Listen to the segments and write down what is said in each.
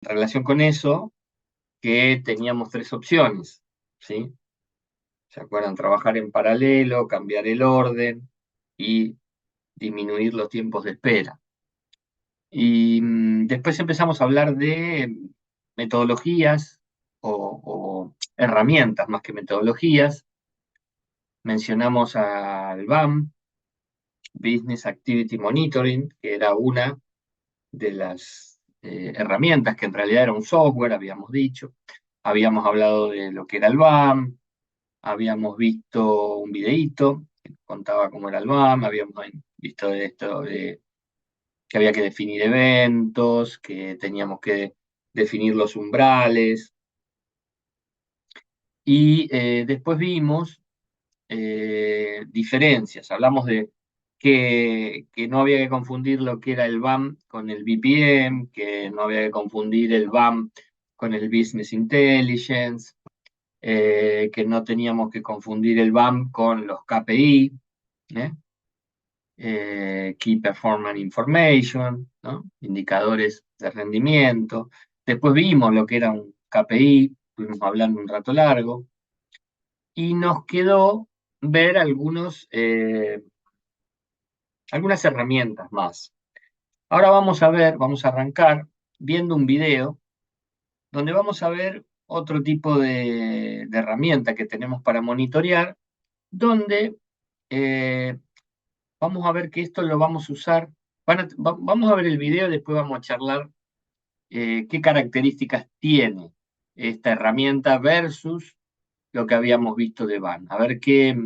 en relación con eso, que teníamos tres opciones, ¿sí? ¿Se acuerdan? Trabajar en paralelo, cambiar el orden y disminuir los tiempos de espera. Y después empezamos a hablar de metodologías o herramientas más que metodologías. Mencionamos al BAM, Business Activity Monitoring, que era una de las herramientas, que en realidad era un software, habíamos dicho. Habíamos hablado de lo que era el BAM, habíamos visto un videíto que contaba cómo era el BAM, habíamos visto de esto de que había que definir eventos, que teníamos que definir los umbrales. Y después vimos diferencias. Hablamos de que no había que confundir lo que era el BAM con el BPM, que no había que confundir el BAM con el Business Intelligence, que no teníamos que confundir el BAM con los KPI, ¿eh? Key Performance Information, ¿no? Indicadores de rendimiento. Después vimos lo que era un KPI, estuvimos hablando un rato largo, y nos quedó ver algunas herramientas más. Ahora vamos a arrancar viendo un video donde vamos a ver otro tipo de herramienta que tenemos para monitorear, donde vamos a ver que esto lo vamos a usar. Vamos a ver el video y después vamos a charlar qué características tiene esta herramienta versus lo que habíamos visto de Van. A ver qué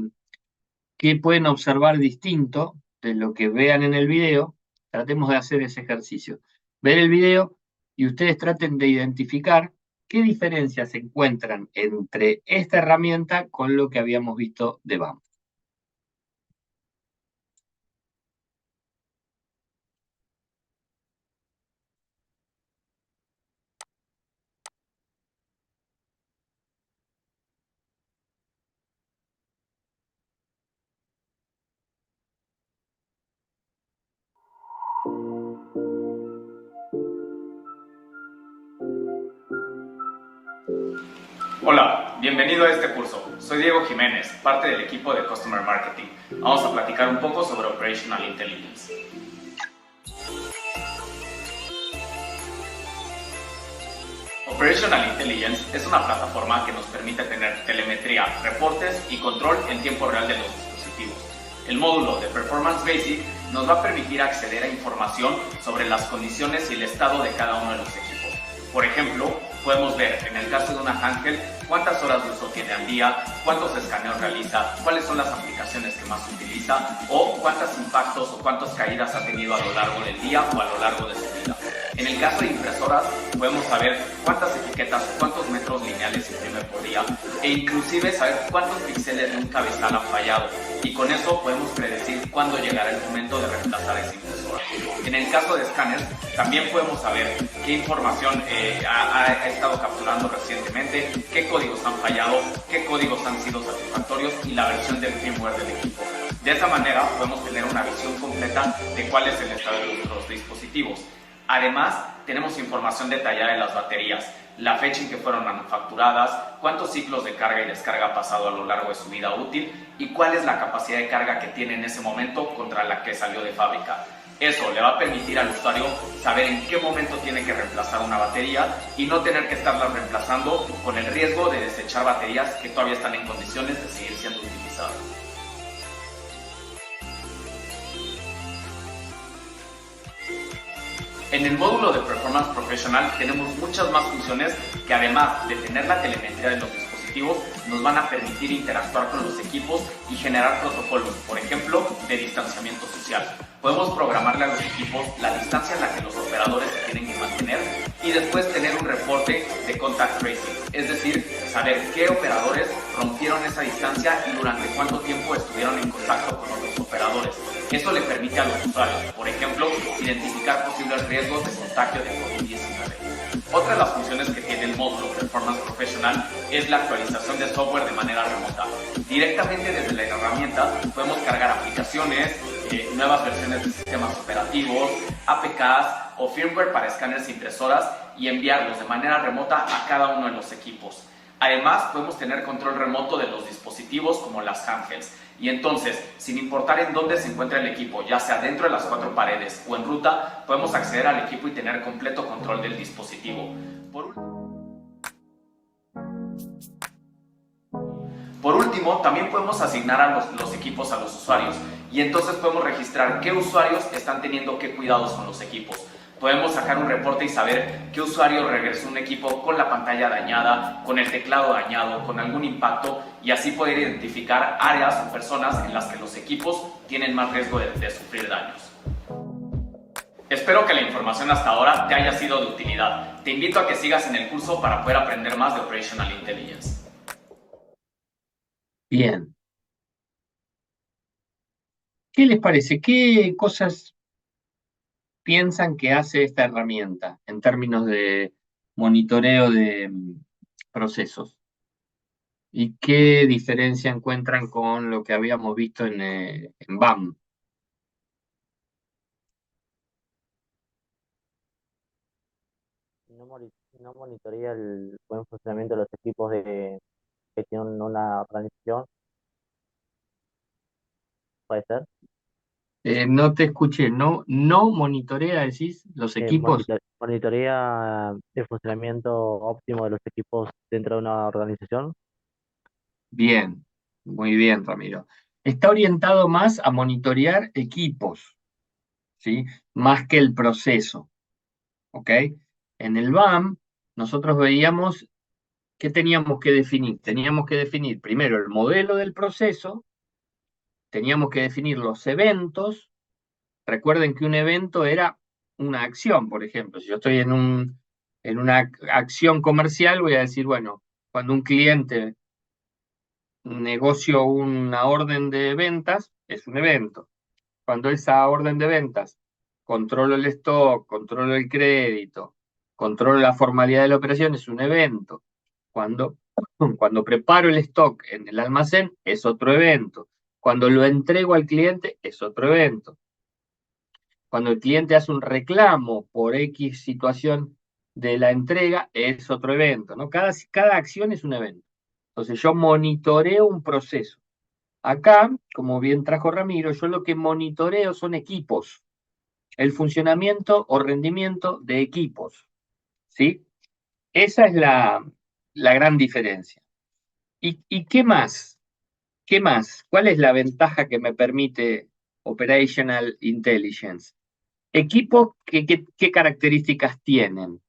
pueden observar distinto de lo que vean en el video. Tratemos de hacer ese ejercicio. Ver el video y ustedes traten de identificar qué diferencias se encuentran entre esta herramienta con lo que habíamos visto de BAM. Hola, bienvenido a este curso. Soy Diego Jiménez, parte del equipo de Customer Marketing. Vamos a platicar un poco sobre Operational Intelligence. Operational Intelligence es una plataforma que nos permite tener telemetría, reportes y control en tiempo real de los dispositivos. El módulo de Performance Basic nos va a permitir acceder a información sobre las condiciones y el estado de cada uno de los equipos. Por ejemplo, podemos ver en el caso de una handheld cuántas horas de uso tiene al día, cuántos escaneos realiza, cuáles son las aplicaciones que más utiliza o cuántos impactos o cuántas caídas ha tenido a lo largo del día o a lo largo de su vida. En el caso de impresoras, podemos saber cuántas etiquetas o cuántos metros lineales imprime por día e inclusive saber cuántos píxeles de un cabezal han fallado, y con eso podemos predecir cuándo llegará el momento de reemplazar esa impresora. En el caso de escáneres, también podemos saber qué información ha estado capturando recientemente, qué códigos han fallado, qué códigos han sido satisfactorios y la versión del firmware del equipo. De esa manera podemos tener una visión completa de cuál es el estado de nuestros dispositivos. Además, tenemos información detallada de las baterías, la fecha en que fueron manufacturadas, cuántos ciclos de carga y descarga ha pasado a lo largo de su vida útil y cuál es la capacidad de carga que tiene en ese momento contra la que salió de fábrica. Eso le va a permitir al usuario saber en qué momento tiene que reemplazar una batería y no tener que estarla reemplazando con el riesgo de desechar baterías que todavía están en condiciones de seguir siendo utilizadas. En el módulo de Performance Professional tenemos muchas más funciones que, además de tener la telemetría de los dispositivos, nos van a permitir interactuar con los equipos y generar protocolos, por ejemplo, de distanciamiento social. Podemos programarle a los equipos la distancia en la que los operadores se tienen que mantener y después tener un reporte de contact tracing, es decir, saber qué operadores rompieron esa distancia y durante cuánto tiempo estuvieron en contacto con otros operadores. Eso le permite a los usuarios, por ejemplo, identificar posibles riesgos de contagio de COVID-19. Otra de las funciones que tiene el módulo Performance Professional es la actualización de software de manera remota. Directamente desde la herramienta podemos cargar aplicaciones, nuevas versiones de sistemas operativos, APKs o firmware para escáneres e impresoras y enviarlos de manera remota a cada uno de los equipos. Además, podemos tener control remoto de los dispositivos como las handhelds. Y entonces, sin importar en dónde se encuentra el equipo, ya sea dentro de las 4 paredes o en ruta, podemos acceder al equipo y tener completo control del dispositivo. Por último, también podemos asignar a los equipos a los usuarios y entonces podemos registrar qué usuarios están teniendo qué cuidados con los equipos. Podemos sacar un reporte y saber qué usuario regresó a un equipo con la pantalla dañada, con el teclado dañado, con algún impacto y así poder identificar áreas o personas en las que los equipos tienen más riesgo de sufrir daños. Espero que la información hasta ahora te haya sido de utilidad. Te invito a que sigas en el curso para poder aprender más de Operational Intelligence. Bien. ¿Qué les parece? ¿Qué cosas piensan que hace esta herramienta en términos de monitoreo de procesos? ¿Y qué diferencia encuentran con lo que habíamos visto en BAM? No, no monitorea el buen funcionamiento de los equipos que tienen una organización, puede ser. No te escuché, ¿no monitorea, decís, los equipos? Monitorea el funcionamiento óptimo de los equipos dentro de una organización. Bien, muy bien, Ramiro. Está orientado más a monitorear equipos, ¿sí? Más que el proceso, ¿ok? En el BAM, nosotros veíamos qué teníamos que definir. Teníamos que definir primero el modelo del proceso, teníamos que definir los eventos. Recuerden que un evento era una acción, por ejemplo. Si yo estoy en una acción comercial, voy a decir, bueno, cuando un cliente negocio una orden de ventas, es un evento. Cuando esa orden de ventas controlo el stock, controlo el crédito, controlo la formalidad de la operación, es un evento. Cuando, cuando preparo el stock en el almacén, es otro evento. Cuando lo entrego al cliente, es otro evento. Cuando el cliente hace un reclamo por X situación de la entrega, es otro evento, ¿no? Cada acción es un evento. Entonces yo monitoreo un proceso. Acá, como bien trajo Ramiro, yo lo que monitoreo son equipos, el funcionamiento o rendimiento de equipos, ¿sí? Esa es la gran diferencia. ¿Y qué más? ¿Qué más? ¿Cuál es la ventaja que me permite Operational Intelligence? Equipos, ¿qué características tienen?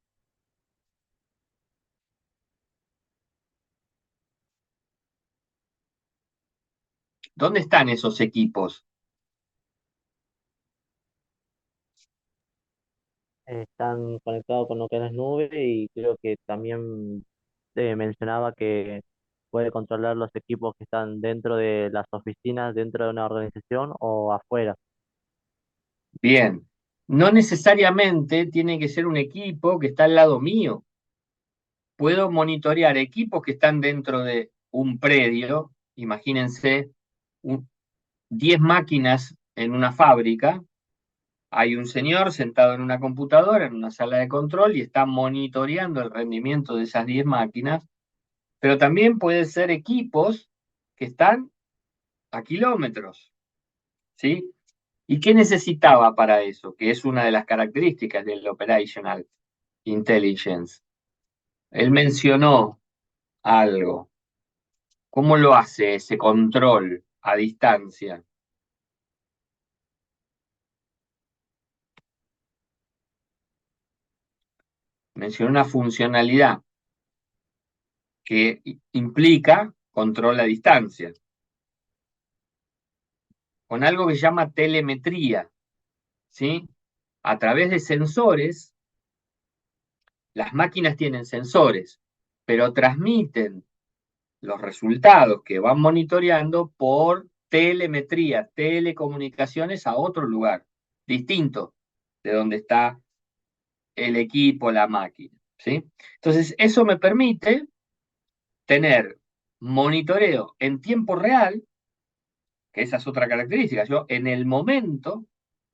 ¿Dónde están esos equipos? Están conectados con lo que es las nubes y creo que también mencionaba que puede controlar los equipos que están dentro de las oficinas, dentro de una organización o afuera. Bien, no necesariamente tiene que ser un equipo que está al lado mío. Puedo monitorear equipos que están dentro de un predio, imagínense, 10 máquinas en una fábrica, hay un señor sentado en una computadora, en una sala de control, y está monitoreando el rendimiento de esas 10 máquinas, pero también puede ser equipos que están a kilómetros, ¿sí? ¿Y qué necesitaba para eso? Que es una de las características del Operational Intelligence. Él mencionó algo. ¿Cómo lo hace ese control a distancia? Mencionó una funcionalidad que implica control a distancia, con algo que se llama telemetría, ¿sí? A través de sensores, las máquinas tienen sensores, pero transmiten los resultados que van monitoreando por telemetría, telecomunicaciones a otro lugar, distinto de donde está el equipo, la máquina, ¿sí? Entonces, eso me permite tener monitoreo en tiempo real, que esa es otra característica. Yo, en el momento,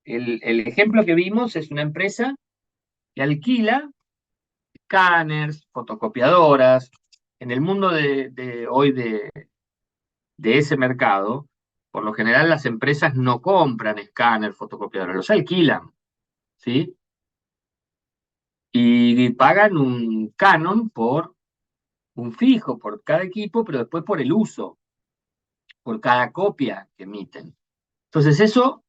el ejemplo que vimos es una empresa que alquila escáneres, fotocopiadoras. En el mundo de hoy de ese mercado, por lo general las empresas no compran escáner, fotocopiadores, los alquilan, ¿sí? Y pagan un canon por un fijo por cada equipo, pero después por el uso, por cada copia que emiten. Entonces eso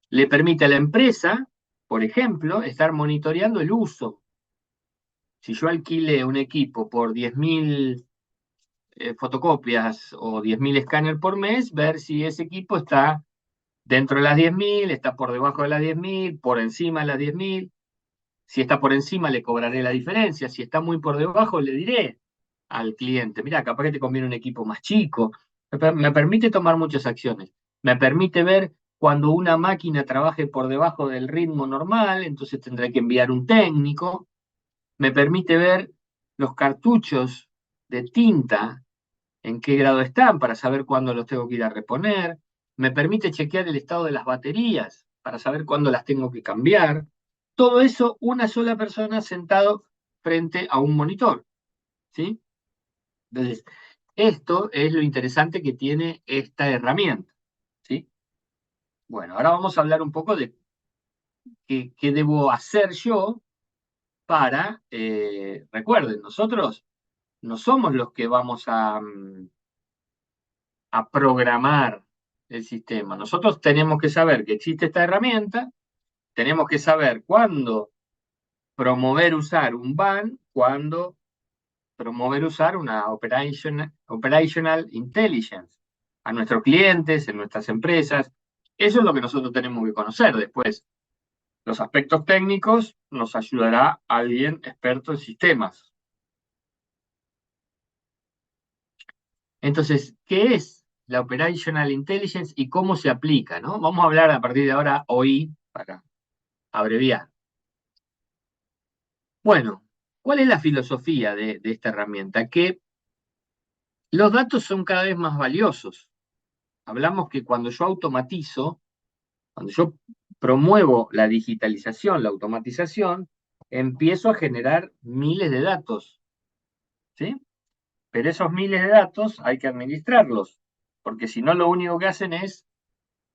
le permite a la empresa, por ejemplo, estar monitoreando el uso. Si yo alquile un equipo por 10.000 fotocopias o 10.000 escáner por mes, ver si ese equipo está dentro de las 10.000, está por debajo de las 10.000, por encima de las 10.000. Si está por encima, le cobraré la diferencia. Si está muy por debajo, le diré al cliente, mira, capaz que te conviene un equipo más chico. Me permite tomar muchas acciones. Me permite ver cuando una máquina trabaje por debajo del ritmo normal, entonces tendré que enviar un técnico. Me permite ver los cartuchos de tinta, en qué grado están, para saber cuándo los tengo que ir a reponer. Me permite chequear el estado de las baterías, para saber cuándo las tengo que cambiar. Todo eso, una sola persona sentado frente a un monitor, ¿sí? Entonces, esto es lo interesante que tiene esta herramienta, ¿sí? Bueno, ahora vamos a hablar un poco de qué debo hacer yo para, recuerden, nosotros no somos los que vamos a programar el sistema. Nosotros tenemos que saber que existe esta herramienta, tenemos que saber cuándo promover usar un ban, cuándo promover usar una operational intelligence a nuestros clientes, en nuestras empresas. Eso es lo que nosotros tenemos que conocer. Después, los aspectos técnicos nos ayudará alguien experto en sistemas. Entonces, ¿qué es la operational intelligence y cómo se aplica? ¿No? Vamos a hablar a partir de ahora OI para abreviar. Bueno, ¿cuál es la filosofía de esta herramienta? Que los datos son cada vez más valiosos. Hablamos que cuando yo automatizo, cuando yo promuevo la digitalización, la automatización, empiezo a generar miles de datos, ¿sí? Pero esos miles de datos hay que administrarlos, porque si no lo único que hacen es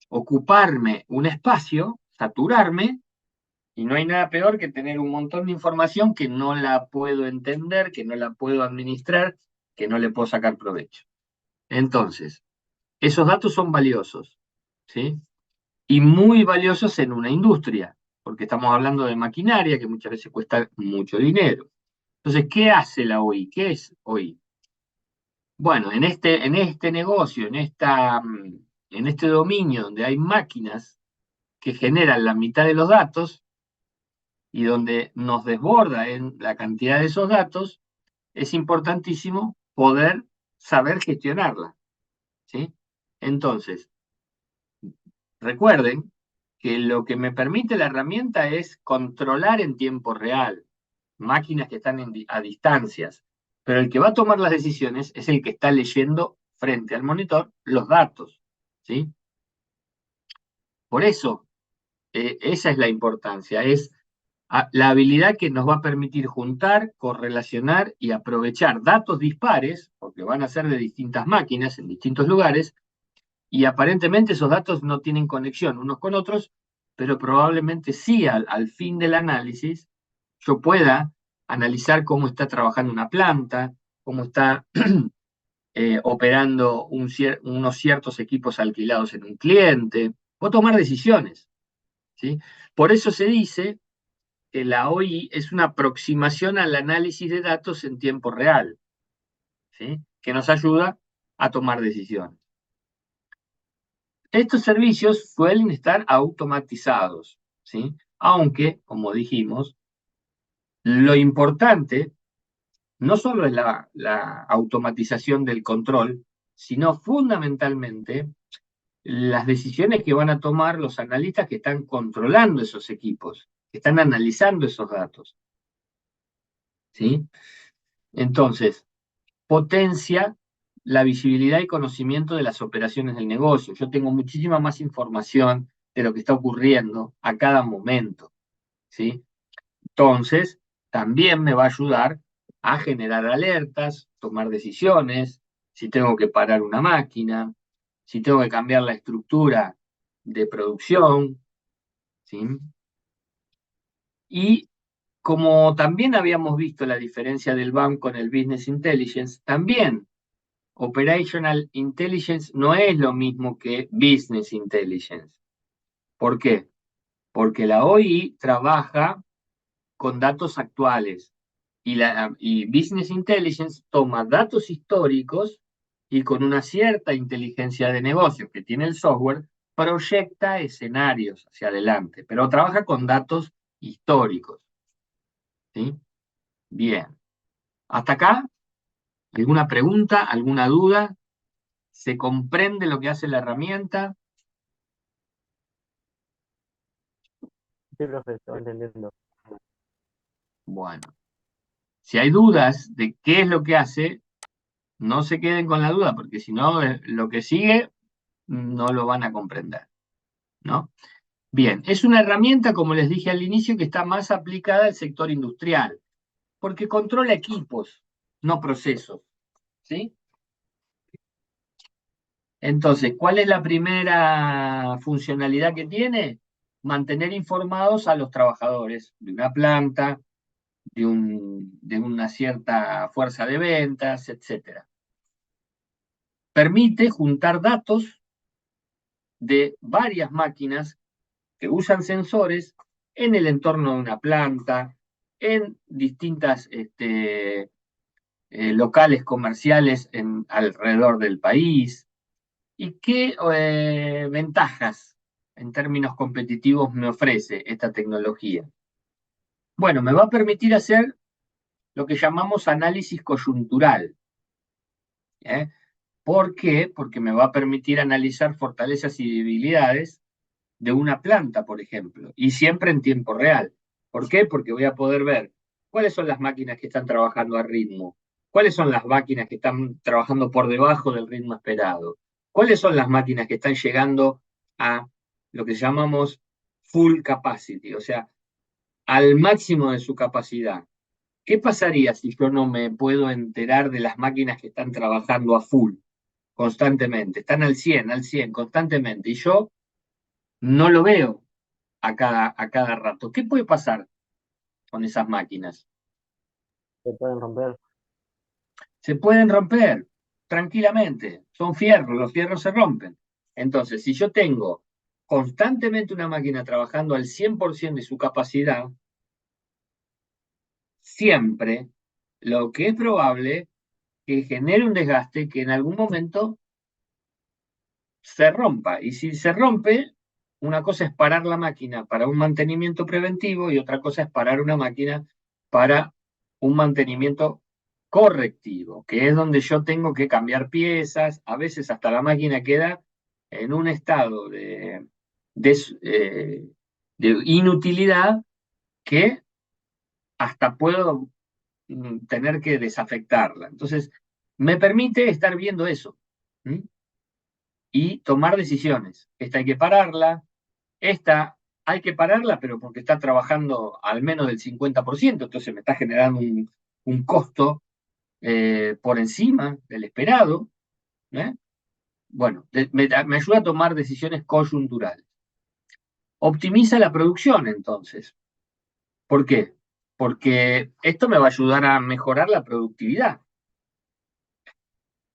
ocuparme un espacio, saturarme, y no hay nada peor que tener un montón de información que no la puedo entender, que no la puedo administrar, que no le puedo sacar provecho. Entonces, esos datos son valiosos, ¿sí? Y muy valiosos en una industria, porque estamos hablando de maquinaria que muchas veces cuesta mucho dinero. Entonces, ¿qué hace la OI? ¿Qué es OI? Bueno, en este negocio, en este dominio donde hay máquinas que generan la mitad de los datos y donde nos desborda en la cantidad de esos datos, es importantísimo poder saber gestionarla, ¿sí? Entonces, recuerden que lo que me permite la herramienta es controlar en tiempo real máquinas que están a distancias, pero el que va a tomar las decisiones es el que está leyendo frente al monitor los datos, ¿sí? Por eso, esa es la importancia, es la habilidad que nos va a permitir juntar, correlacionar y aprovechar datos dispares, porque van a ser de distintas máquinas en distintos lugares, y aparentemente esos datos no tienen conexión unos con otros, pero probablemente sí al fin del análisis yo pueda analizar cómo está trabajando una planta, cómo está operando unos ciertos equipos alquilados en un cliente, o tomar decisiones, ¿sí? Por eso se dice que la OI es una aproximación al análisis de datos en tiempo real, ¿sí? Que nos ayuda a tomar decisiones. Estos servicios suelen estar automatizados, ¿sí? Aunque, como dijimos, lo importante no solo es la automatización del control, sino fundamentalmente las decisiones que van a tomar los analistas que están controlando esos equipos, que están analizando esos datos, ¿sí? Entonces, potencia la visibilidad y conocimiento de las operaciones del negocio. Yo tengo muchísima más información de lo que está ocurriendo a cada momento, ¿sí? Entonces, también me va a ayudar a generar alertas, tomar decisiones, si tengo que parar una máquina, si tengo que cambiar la estructura de producción, ¿sí? Y como también habíamos visto la diferencia del BAM con el Business Intelligence, también Operational Intelligence no es lo mismo que Business Intelligence. ¿Por qué? Porque la OI trabaja con datos actuales y Business Intelligence toma datos históricos y con una cierta inteligencia de negocio que tiene el software, proyecta escenarios hacia adelante, pero trabaja con datos históricos. ¿Sí? Bien. ¿Hasta acá? ¿Alguna pregunta? ¿Alguna duda? ¿Se comprende lo que hace la herramienta? Sí, profe, estoy entendiendo. Bueno, si hay dudas de qué es lo que hace, no se queden con la duda, porque si no, lo que sigue no lo van a comprender, ¿no? Bien, es una herramienta, como les dije al inicio, que está más aplicada al sector industrial, porque controla equipos, no procesos, ¿sí? Entonces, ¿cuál es la primera funcionalidad que tiene? Mantener informados a los trabajadores de una planta, de una cierta fuerza de ventas, etcétera. Permite juntar datos de varias máquinas que usan sensores en el entorno de una planta, en distintas locales comerciales alrededor del país. ¿Y qué ventajas en términos competitivos me ofrece esta tecnología? Bueno, me va a permitir hacer lo que llamamos análisis coyuntural. ¿Eh? ¿Por qué? Porque me va a permitir analizar fortalezas y debilidades de una planta, por ejemplo, y siempre en tiempo real. ¿Por qué? Porque voy a poder ver cuáles son las máquinas que están trabajando a ritmo, cuáles son las máquinas que están trabajando por debajo del ritmo esperado, cuáles son las máquinas que están llegando a lo que llamamos full capacity, o sea, al máximo de su capacidad. ¿Qué pasaría si yo no me puedo enterar de las máquinas que están trabajando a full constantemente? Están al 100 constantemente, y yo no lo veo a cada rato. ¿Qué puede pasar con esas máquinas? Se pueden romper. Se pueden romper tranquilamente, son fierros, los fierros se rompen. Entonces, si yo tengo constantemente una máquina trabajando al 100% de su capacidad, siempre lo que es probable que genere un desgaste que en algún momento se rompa. Y si se rompe, una cosa es parar la máquina para un mantenimiento preventivo y otra cosa es parar una máquina para un mantenimiento correctivo, que es donde yo tengo que cambiar piezas, a veces hasta la máquina queda en un estado de, de inutilidad que hasta puedo tener que desafectarla. Entonces, me permite estar viendo eso. ¿Mm? Y tomar decisiones. Esta hay que pararla, esta hay que pararla, pero porque está trabajando al menos del 50%, entonces me está generando un costo por encima del esperado. ¿Eh? Bueno, me ayuda a tomar decisiones coyunturales. Optimiza la producción, entonces. ¿Por qué? Porque esto me va a ayudar a mejorar la productividad.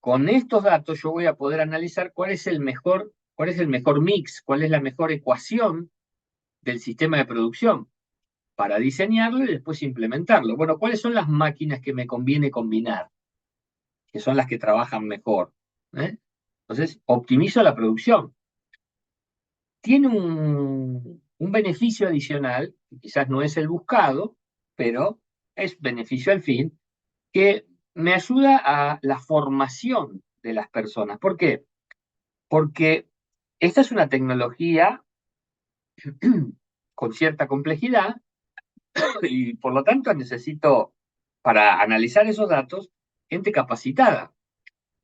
Con estos datos yo voy a poder analizar cuál es el mejor mix, cuál es la mejor ecuación del sistema de producción para diseñarlo y después implementarlo. Bueno, ¿cuáles son las máquinas que me conviene combinar? Que son las que trabajan mejor. ¿Eh? Entonces, optimizo la producción. Tiene un beneficio adicional, que quizás no es el buscado, pero es beneficio al fin, que me ayuda a la formación de las personas. ¿Por qué? Porque esta es una tecnología con cierta complejidad y por lo tanto necesito, para analizar esos datos, gente capacitada.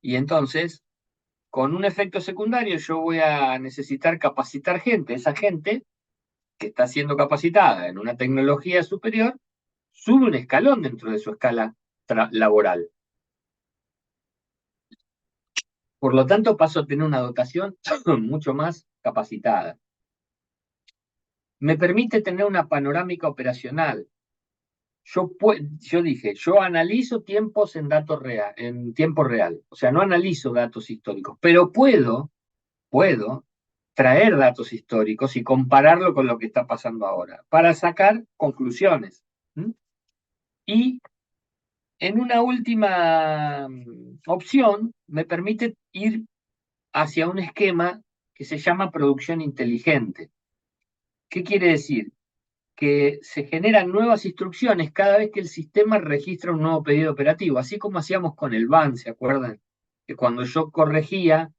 Y entonces, con un efecto secundario, yo voy a necesitar capacitar gente. Esa gente que está siendo capacitada en una tecnología superior, sube un escalón dentro de su escala laboral. Por lo tanto, paso a tener una dotación mucho más capacitada. Me permite tener una panorámica operacional. Yo dije, yo analizo tiempos en datos real, en tiempo real. O sea, no analizo datos históricos, pero puedo traer datos históricos y compararlo con lo que está pasando ahora, para sacar conclusiones. ¿Mm? Y en una última opción, me permite ir hacia un esquema que se llama producción inteligente. ¿Qué quiere decir? Que se generan nuevas instrucciones cada vez que el sistema registra un nuevo pedido operativo, así como hacíamos con el BAN, ¿se acuerdan? Que cuando yo corregía,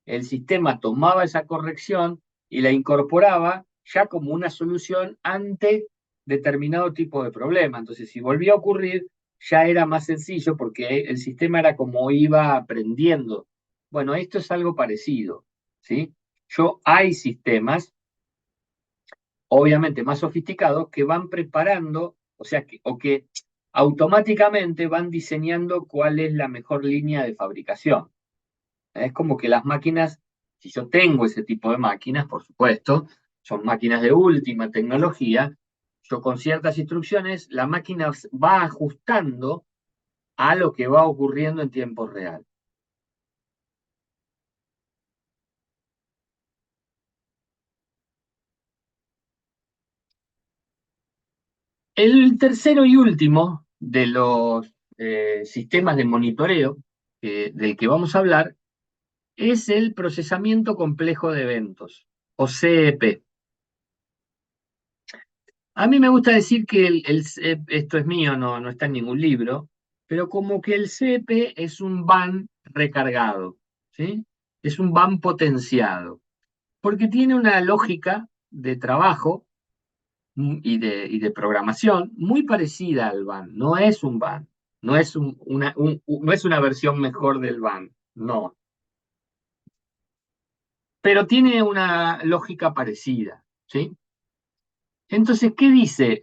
el sistema tomaba esa corrección y la incorporaba ya como una solución ante determinado tipo de problema. Entonces, si volvía a ocurrir, ya era más sencillo porque el sistema era como iba aprendiendo. Bueno, esto es algo parecido, ¿sí? Hay sistemas, obviamente más sofisticados, que van preparando, o sea, que automáticamente van diseñando cuál es la mejor línea de fabricación. Es como que las máquinas, si yo tengo ese tipo de máquinas, por supuesto, son máquinas de última tecnología, yo con ciertas instrucciones, la máquina va ajustando a lo que va ocurriendo en tiempo real. El tercero y último de los sistemas de monitoreo del que vamos a hablar es el procesamiento complejo de eventos, o CEP. A mí me gusta decir que esto es mío, no está en ningún libro, pero como que el CEP es un van recargado, ¿sí? Es un van potenciado, porque tiene una lógica de trabajo y de programación muy parecida al van. No es un van, no es una versión mejor del van, no. Pero tiene una lógica parecida, ¿sí? Entonces, ¿qué dice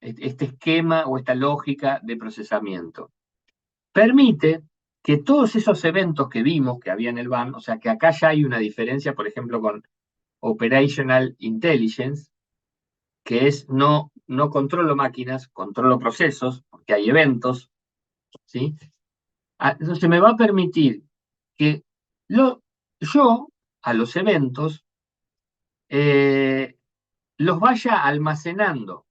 este esquema o esta lógica de procesamiento? Permite que todos esos eventos que vimos que había en el BAN, o sea que acá ya hay una diferencia, por ejemplo, con Operational Intelligence, que es no controlo máquinas, controlo procesos, porque hay eventos, ¿sí? Entonces me va a permitir que yo a los eventos eh, los vaya almacenando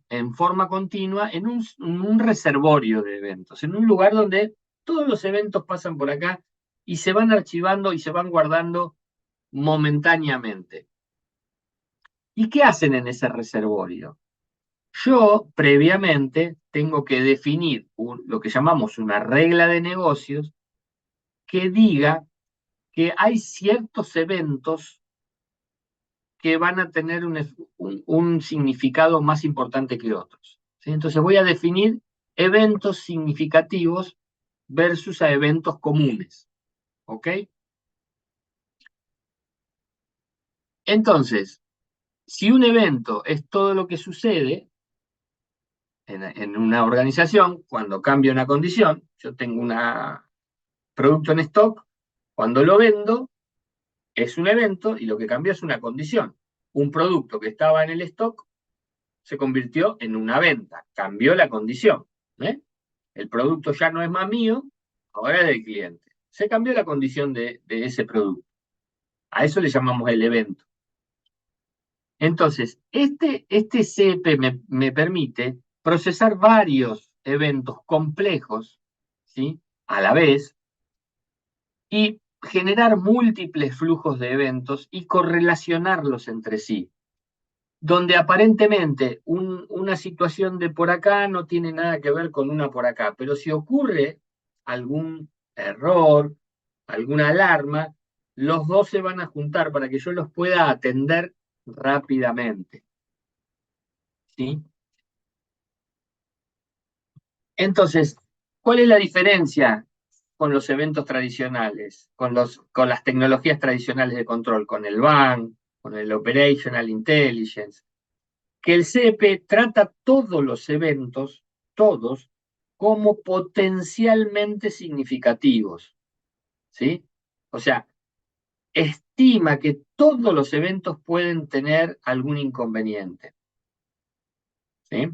en forma continua en un reservorio de eventos, en un lugar donde todos los eventos pasan por acá y se van archivando y se van guardando momentáneamente. ¿Y qué hacen en ese reservorio? Yo previamente tengo que definir lo que llamamos una regla de negocios que diga que hay ciertos eventos que van a tener un significado más importante que otros, ¿sí? Entonces voy a definir eventos significativos versus a eventos comunes, ¿ok? Entonces, si un evento es todo lo que sucede en una organización, cuando cambia una condición, yo tengo un producto en stock, cuando lo vendo es un evento y lo que cambió es una condición. Un producto que estaba en el stock se convirtió en una venta, cambió la condición. ¿Eh? El producto ya no es más mío, ahora es del cliente. Se cambió la condición de ese producto. A eso le llamamos el evento. Entonces, este CEP me permite procesar varios eventos complejos, ¿sí? A la vez y generar múltiples flujos de eventos y correlacionarlos entre sí, donde aparentemente una situación de por acá no tiene nada que ver con una por acá, pero si ocurre algún error, alguna alarma, los dos se van a juntar para que yo los pueda atender rápidamente, ¿sí? Entonces, ¿cuál es la diferencia con los eventos tradicionales, con las tecnologías tradicionales de control, con el BAN, con el Operational Intelligence? que el CEP trata todos los eventos, todos, como potencialmente significativos, ¿sí? O sea, estima que todos los eventos pueden tener algún inconveniente, ¿sí?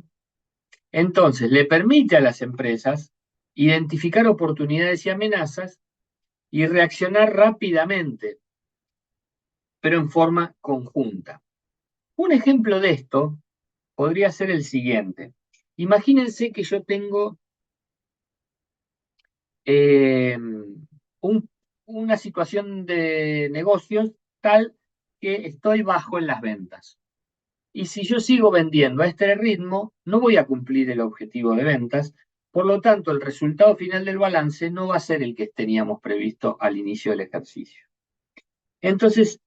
Entonces, le permite a las empresas identificar oportunidades y amenazas y reaccionar rápidamente, pero en forma conjunta. Un ejemplo de esto podría ser el siguiente. Imagínense que yo tengo un, una situación de negocios tal que estoy bajo en las ventas. Y si yo sigo vendiendo a este ritmo, no voy a cumplir el objetivo de ventas. Por lo tanto, el resultado final del balance no va a ser el que teníamos previsto al inicio del ejercicio. Entonces,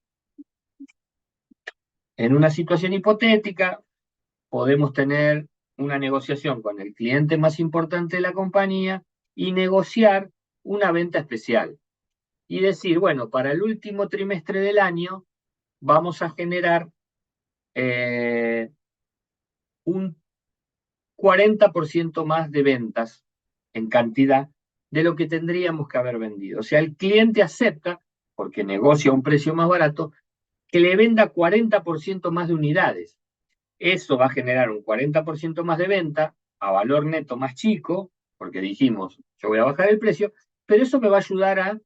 en una situación hipotética, podemos tener una negociación con el cliente más importante de la compañía y negociar una venta especial. Y decir, bueno, para el último trimestre del año vamos a generar un 40% más de ventas en cantidad de lo que tendríamos que haber vendido. O sea, el cliente acepta, porque negocia a un precio más barato, que le venda 40% más de unidades. Eso va a generar un 40% más de venta a valor neto más chico, porque dijimos, yo voy a bajar el precio, pero eso me va a ayudar a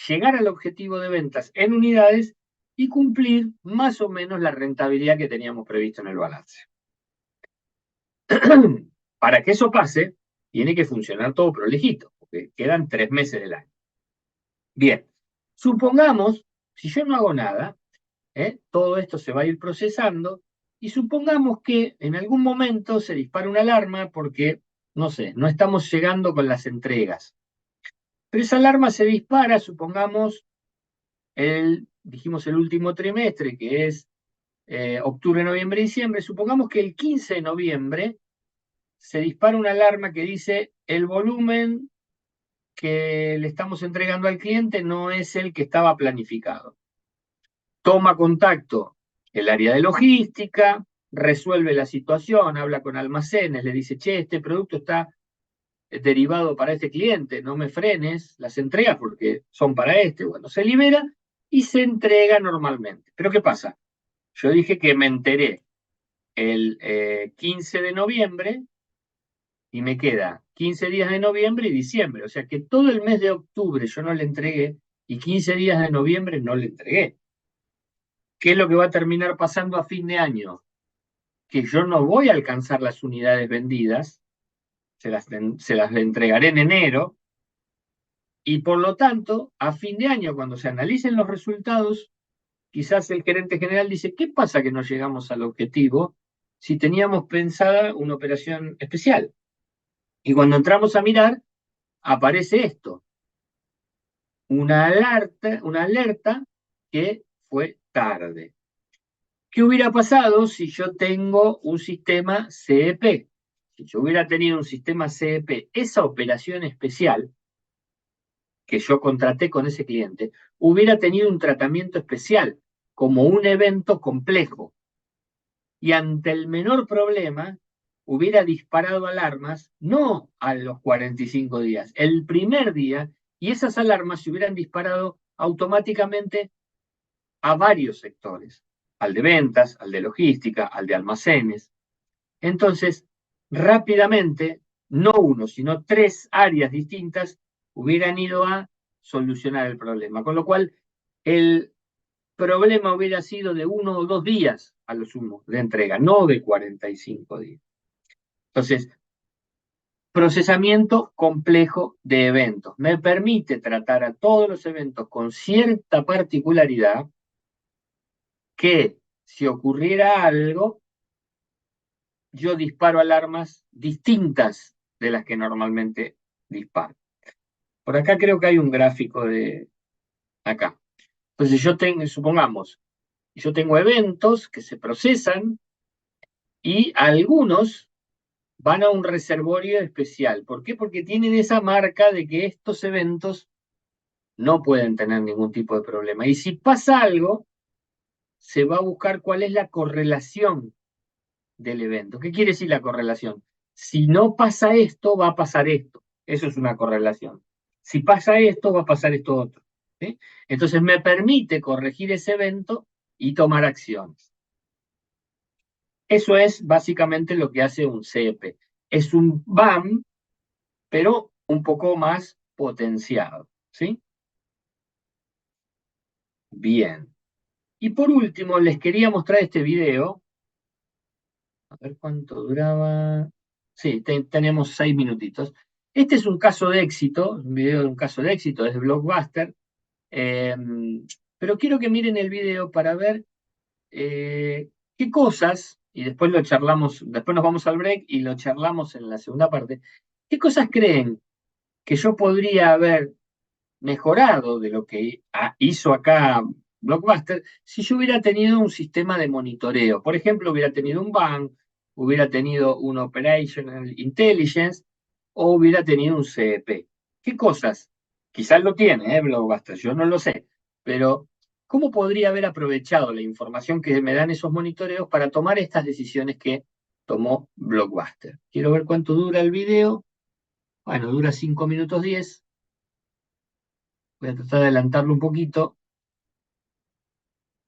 llegar al objetivo de ventas en unidades y cumplir más o menos la rentabilidad que teníamos previsto en el balance. Para que eso pase, tiene que funcionar todo prolijito, porque quedan 3 meses del año. Bien, supongamos, si yo no hago nada, todo esto se va a ir procesando, y supongamos que en algún momento se dispara una alarma porque, no sé, no estamos llegando con las entregas. Pero esa alarma se dispara, supongamos, dijimos el último trimestre, que es octubre, noviembre, diciembre. Supongamos que el 15 de noviembre se dispara una alarma que dice el volumen que le estamos entregando al cliente no es el que estaba planificado. Toma contacto el área de logística, resuelve la situación, habla con almacenes, le dice, che, este producto está derivado para este cliente, no me frenes las entregas porque son para este. Bueno, se libera y se entrega normalmente. Pero ¿qué pasa? Yo dije que me enteré el 15 de noviembre y me queda 15 días de noviembre y diciembre. O sea que todo el mes de octubre yo no le entregué y 15 días de noviembre no le entregué. ¿Qué es lo que va a terminar pasando a fin de año? Que yo no voy a alcanzar las unidades vendidas, se las entregaré en enero, y por lo tanto, a fin de año, cuando se analicen los resultados, quizás el gerente general dice, ¿qué pasa que no llegamos al objetivo si teníamos pensada una operación especial? Y cuando entramos a mirar, aparece esto, una alerta que fue tarde. ¿Qué hubiera pasado si yo tengo un sistema CEP? Si yo hubiera tenido un sistema CEP, esa operación especial que yo contraté con ese cliente, hubiera tenido un tratamiento especial, como un evento complejo. Y ante el menor problema, hubiera disparado alarmas, no a los 45 días, el primer día, y esas alarmas se hubieran disparado automáticamente a varios sectores, al de ventas, al de logística, al de almacenes. Entonces, rápidamente, no uno, sino 3 áreas distintas hubieran ido a solucionar el problema. Con lo cual, el problema hubiera sido de 1 o 2 días a lo sumo de entrega, no de 45 días. Entonces, procesamiento complejo de eventos. Me permite tratar a todos los eventos con cierta particularidad que si ocurriera algo, yo disparo alarmas distintas de las que normalmente disparo. Por acá creo que hay un gráfico de acá. Entonces supongamos, yo tengo eventos que se procesan y algunos van a un reservorio especial. ¿Por qué? Porque tienen esa marca de que estos eventos no pueden tener ningún tipo de problema. Y si pasa algo, se va a buscar cuál es la correlación del evento. ¿Qué quiere decir la correlación? Si no pasa esto, va a pasar esto. Eso es una correlación. Si pasa esto, va a pasar esto otro. ¿Sí? Entonces me permite corregir ese evento y tomar acciones. Eso es básicamente lo que hace un CEP. Es un BAM, pero un poco más potenciado. ¿Sí? Bien. Y por último, les quería mostrar este video. A ver cuánto duraba. Sí, tenemos 6 minutitos. Este es un caso de éxito, un video de un caso de éxito, es de Blockbuster. Eh, pero quiero que miren el video para ver qué cosas, y después lo charlamos, después nos vamos al break y lo charlamos en la segunda parte. ¿Qué cosas creen que yo podría haber mejorado de lo que hizo acá Blockbuster si yo hubiera tenido un sistema de monitoreo? Por ejemplo, hubiera tenido un BAN, hubiera tenido un Operational Intelligence o hubiera tenido un CEP. ¿Qué cosas? Quizás lo tiene, Blockbuster, yo no lo sé, pero ¿cómo podría haber aprovechado la información que me dan esos monitoreos para tomar estas decisiones que tomó Blockbuster? Quiero ver cuánto dura el video. Bueno, dura 5 minutos 10. Voy a tratar de adelantarlo un poquito,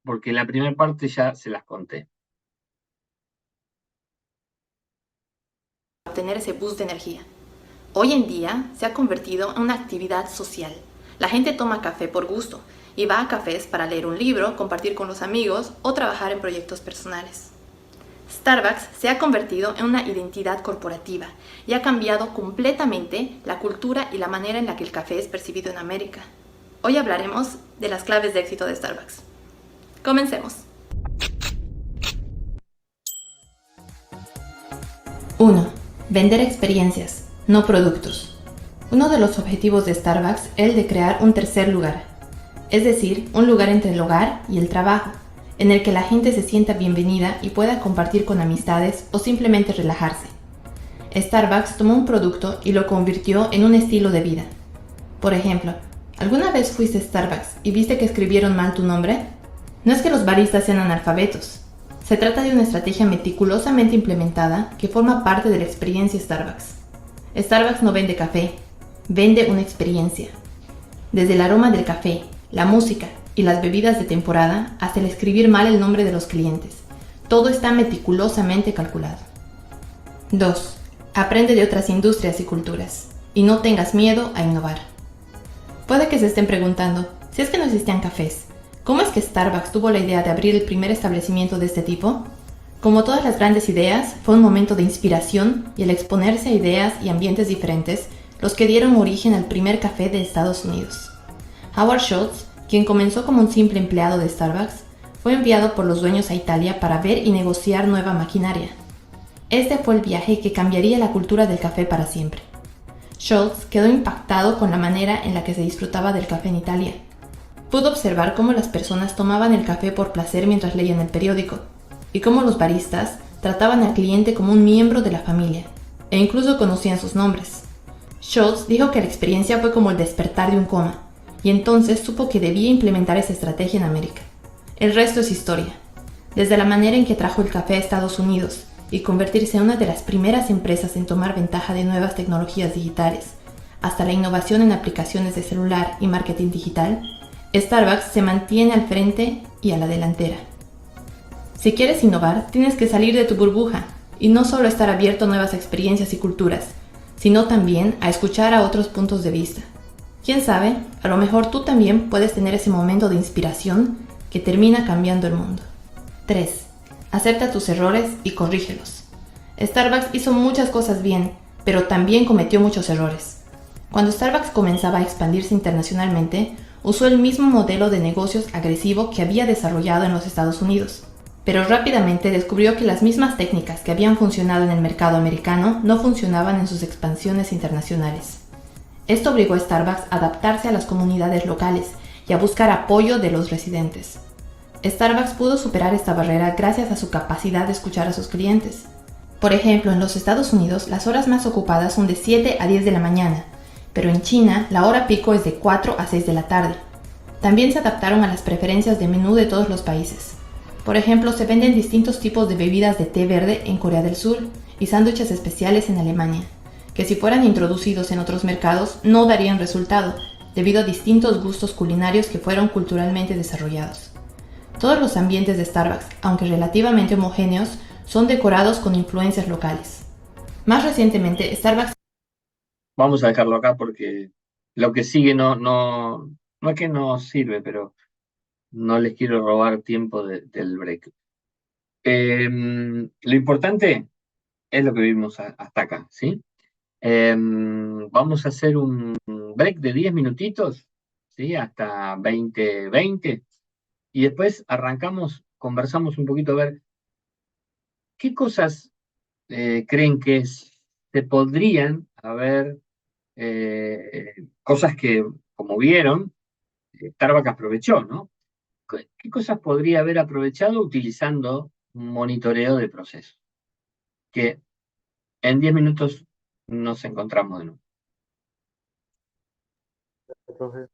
porque la primera parte ya se las conté. Obtener ese boost de energía. Hoy en día se ha convertido en una actividad social. La gente toma café por gusto y va a cafés para leer un libro, compartir con los amigos o trabajar en proyectos personales. Starbucks se ha convertido en una identidad corporativa y ha cambiado completamente la cultura y la manera en la que el café es percibido en América. Hoy hablaremos de las claves de éxito de Starbucks. Comencemos. 1. Vender experiencias, no productos. Uno de los objetivos de Starbucks es el de crear un tercer lugar, es decir, un lugar entre el hogar y el trabajo, en el que la gente se sienta bienvenida y pueda compartir con amistades o simplemente relajarse. Starbucks tomó un producto y lo convirtió en un estilo de vida. Por ejemplo, ¿alguna vez fuiste a Starbucks y viste que escribieron mal tu nombre? No es que los baristas sean analfabetos. Se trata de una estrategia meticulosamente implementada que forma parte de la experiencia Starbucks. Starbucks no vende café, vende una experiencia. Desde el aroma del café, la música y las bebidas de temporada hasta el escribir mal el nombre de los clientes. Todo está meticulosamente calculado. 2. Aprende de otras industrias y culturas y no tengas miedo a innovar. Puede que se estén preguntando, si es que no existían cafés, ¿cómo es que Starbucks tuvo la idea de abrir el primer establecimiento de este tipo? Como todas las grandes ideas, fue un momento de inspiración y el exponerse a ideas y ambientes diferentes los que dieron origen al primer café de Estados Unidos. Howard Schultz, quien comenzó como un simple empleado de Starbucks, fue enviado por los dueños a Italia para ver y negociar nueva maquinaria. Este fue el viaje que cambiaría la cultura del café para siempre. Schultz quedó impactado con la manera en la que se disfrutaba del café en Italia. Pudo observar cómo las personas tomaban el café por placer mientras leían el periódico, y cómo los baristas trataban al cliente como un miembro de la familia, e incluso conocían sus nombres. Schultz dijo que la experiencia fue como el despertar de un coma, y entonces supo que debía implementar esa estrategia en América. El resto es historia. Desde la manera en que trajo el café a Estados Unidos y convertirse en una de las primeras empresas en tomar ventaja de nuevas tecnologías digitales, hasta la innovación en aplicaciones de celular y marketing digital, Starbucks se mantiene al frente y a la delantera. Si quieres innovar, tienes que salir de tu burbuja y no solo estar abierto a nuevas experiencias y culturas, sino también a escuchar a otros puntos de vista. Quién sabe, a lo mejor tú también puedes tener ese momento de inspiración que termina cambiando el mundo. 3. Acepta tus errores y corrígelos. Starbucks hizo muchas cosas bien, pero también cometió muchos errores. Cuando Starbucks comenzaba a expandirse internacionalmente, usó el mismo modelo de negocios agresivo que había desarrollado en los Estados Unidos, pero rápidamente descubrió que las mismas técnicas que habían funcionado en el mercado americano no funcionaban en sus expansiones internacionales. Esto obligó a Starbucks a adaptarse a las comunidades locales y a buscar apoyo de los residentes. Starbucks pudo superar esta barrera gracias a su capacidad de escuchar a sus clientes. Por ejemplo, en los Estados Unidos las horas más ocupadas son de 7 a 10 de la mañana, pero en China la hora pico es de 4 a 6 de la tarde. También se adaptaron a las preferencias de menú de todos los países. Por ejemplo, se venden distintos tipos de bebidas de té verde en Corea del Sur y sándwiches especiales en Alemania, que si fueran introducidos en otros mercados no darían resultado, debido a distintos gustos culinarios que fueron culturalmente desarrollados. Todos los ambientes de Starbucks, aunque relativamente homogéneos, son decorados con influencias locales. Más recientemente, Starbucks... Vamos a dejarlo acá porque lo que sigue no es que no sirve, pero no les quiero robar tiempo del break. Lo importante es lo que vimos hasta acá, ¿sí? Vamos a hacer un break de 10 minutitos, ¿sí? Hasta 20:20 y después arrancamos, conversamos un poquito a ver qué cosas creen que se podrían haber, cosas que, como vieron, Starbucks aprovechó, ¿no? ¿Qué cosas podría haber aprovechado utilizando un monitoreo de proceso? Que en 10 minutos nos encontramos de nuevo. Profe.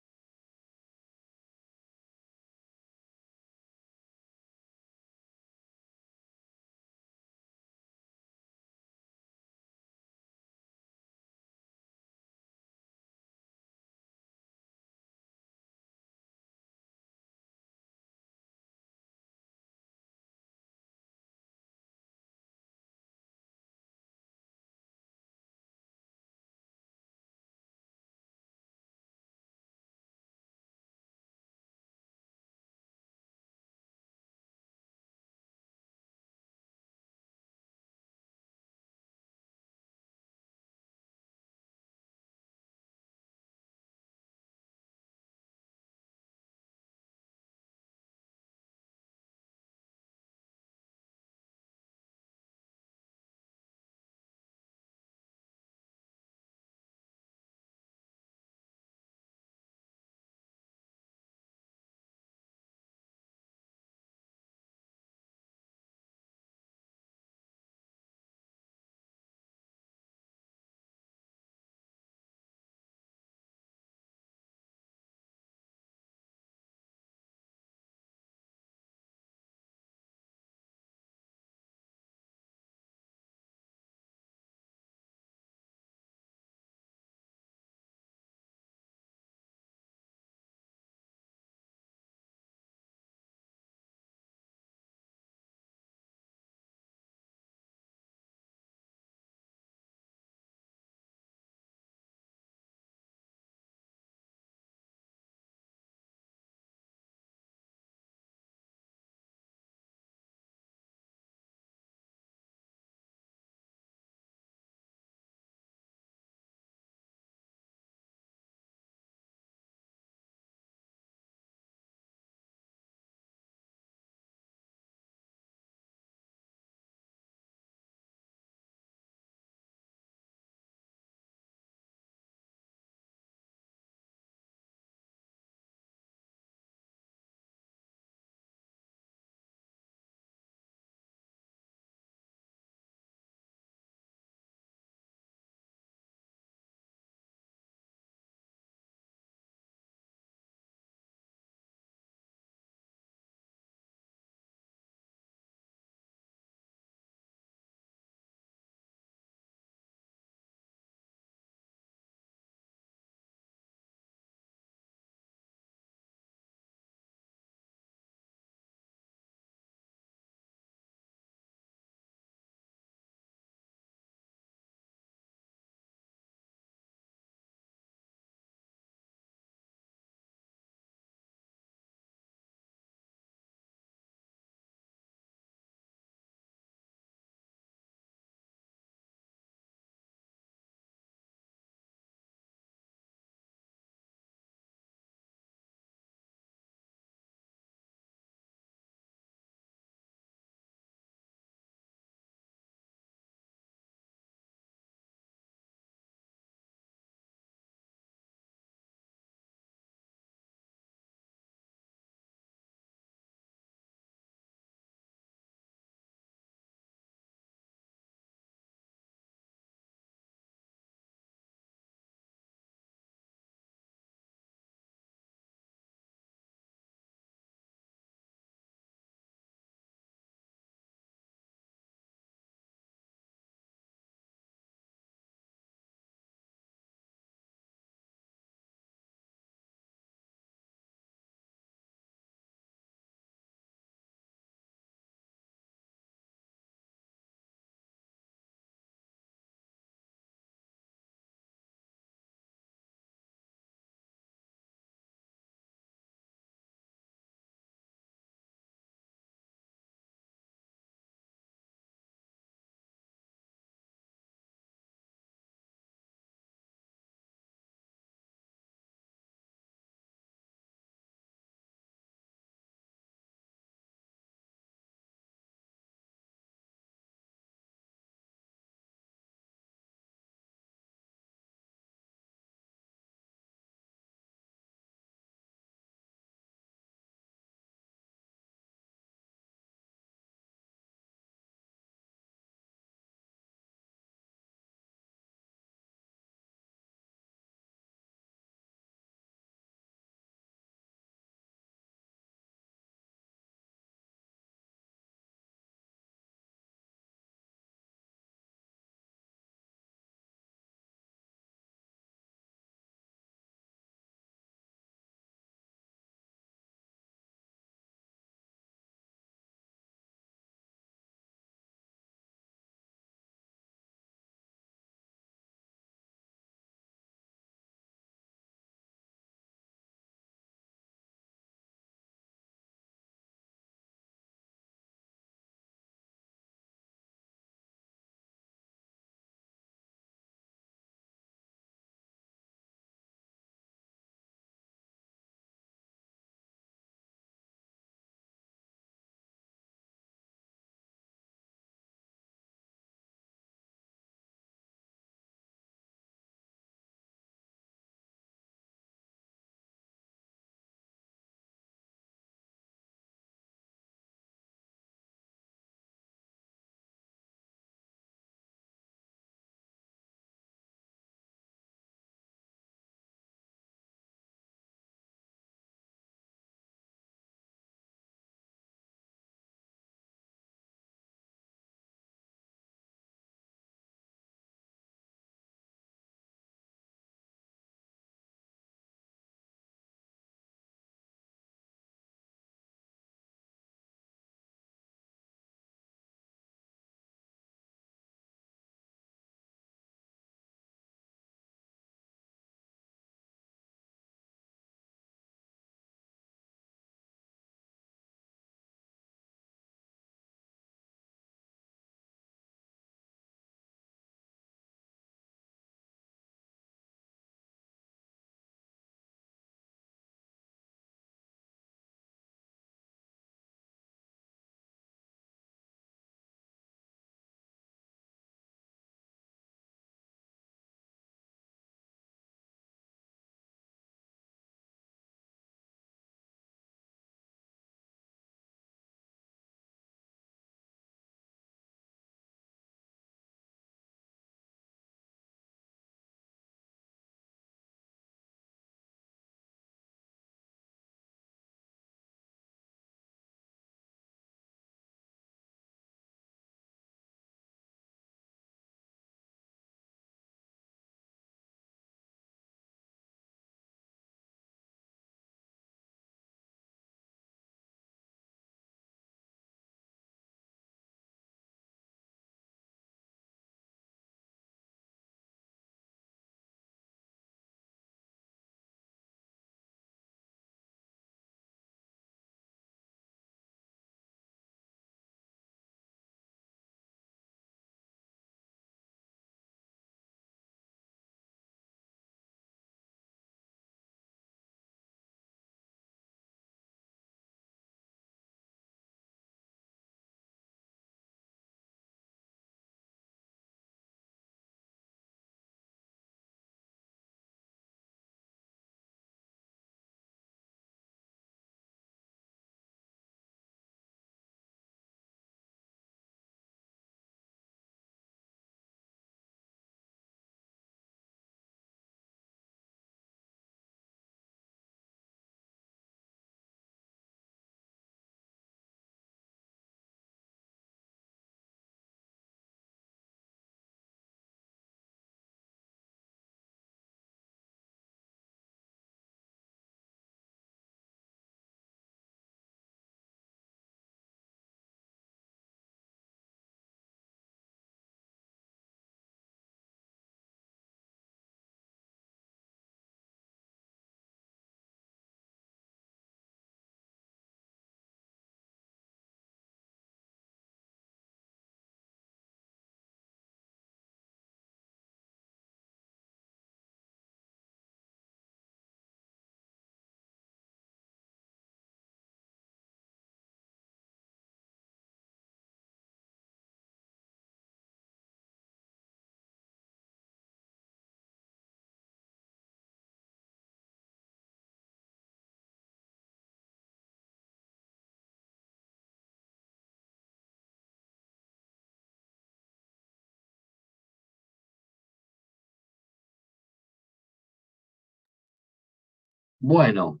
Bueno,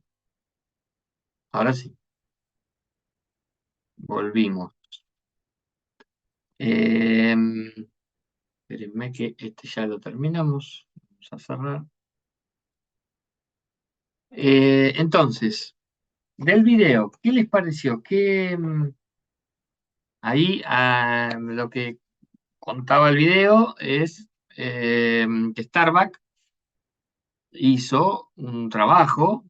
ahora sí, volvimos. Espérenme que este ya lo terminamos. Vamos a cerrar. Entonces, del video, ¿qué les pareció? Ahí lo que contaba el video es que Starbucks hizo un trabajo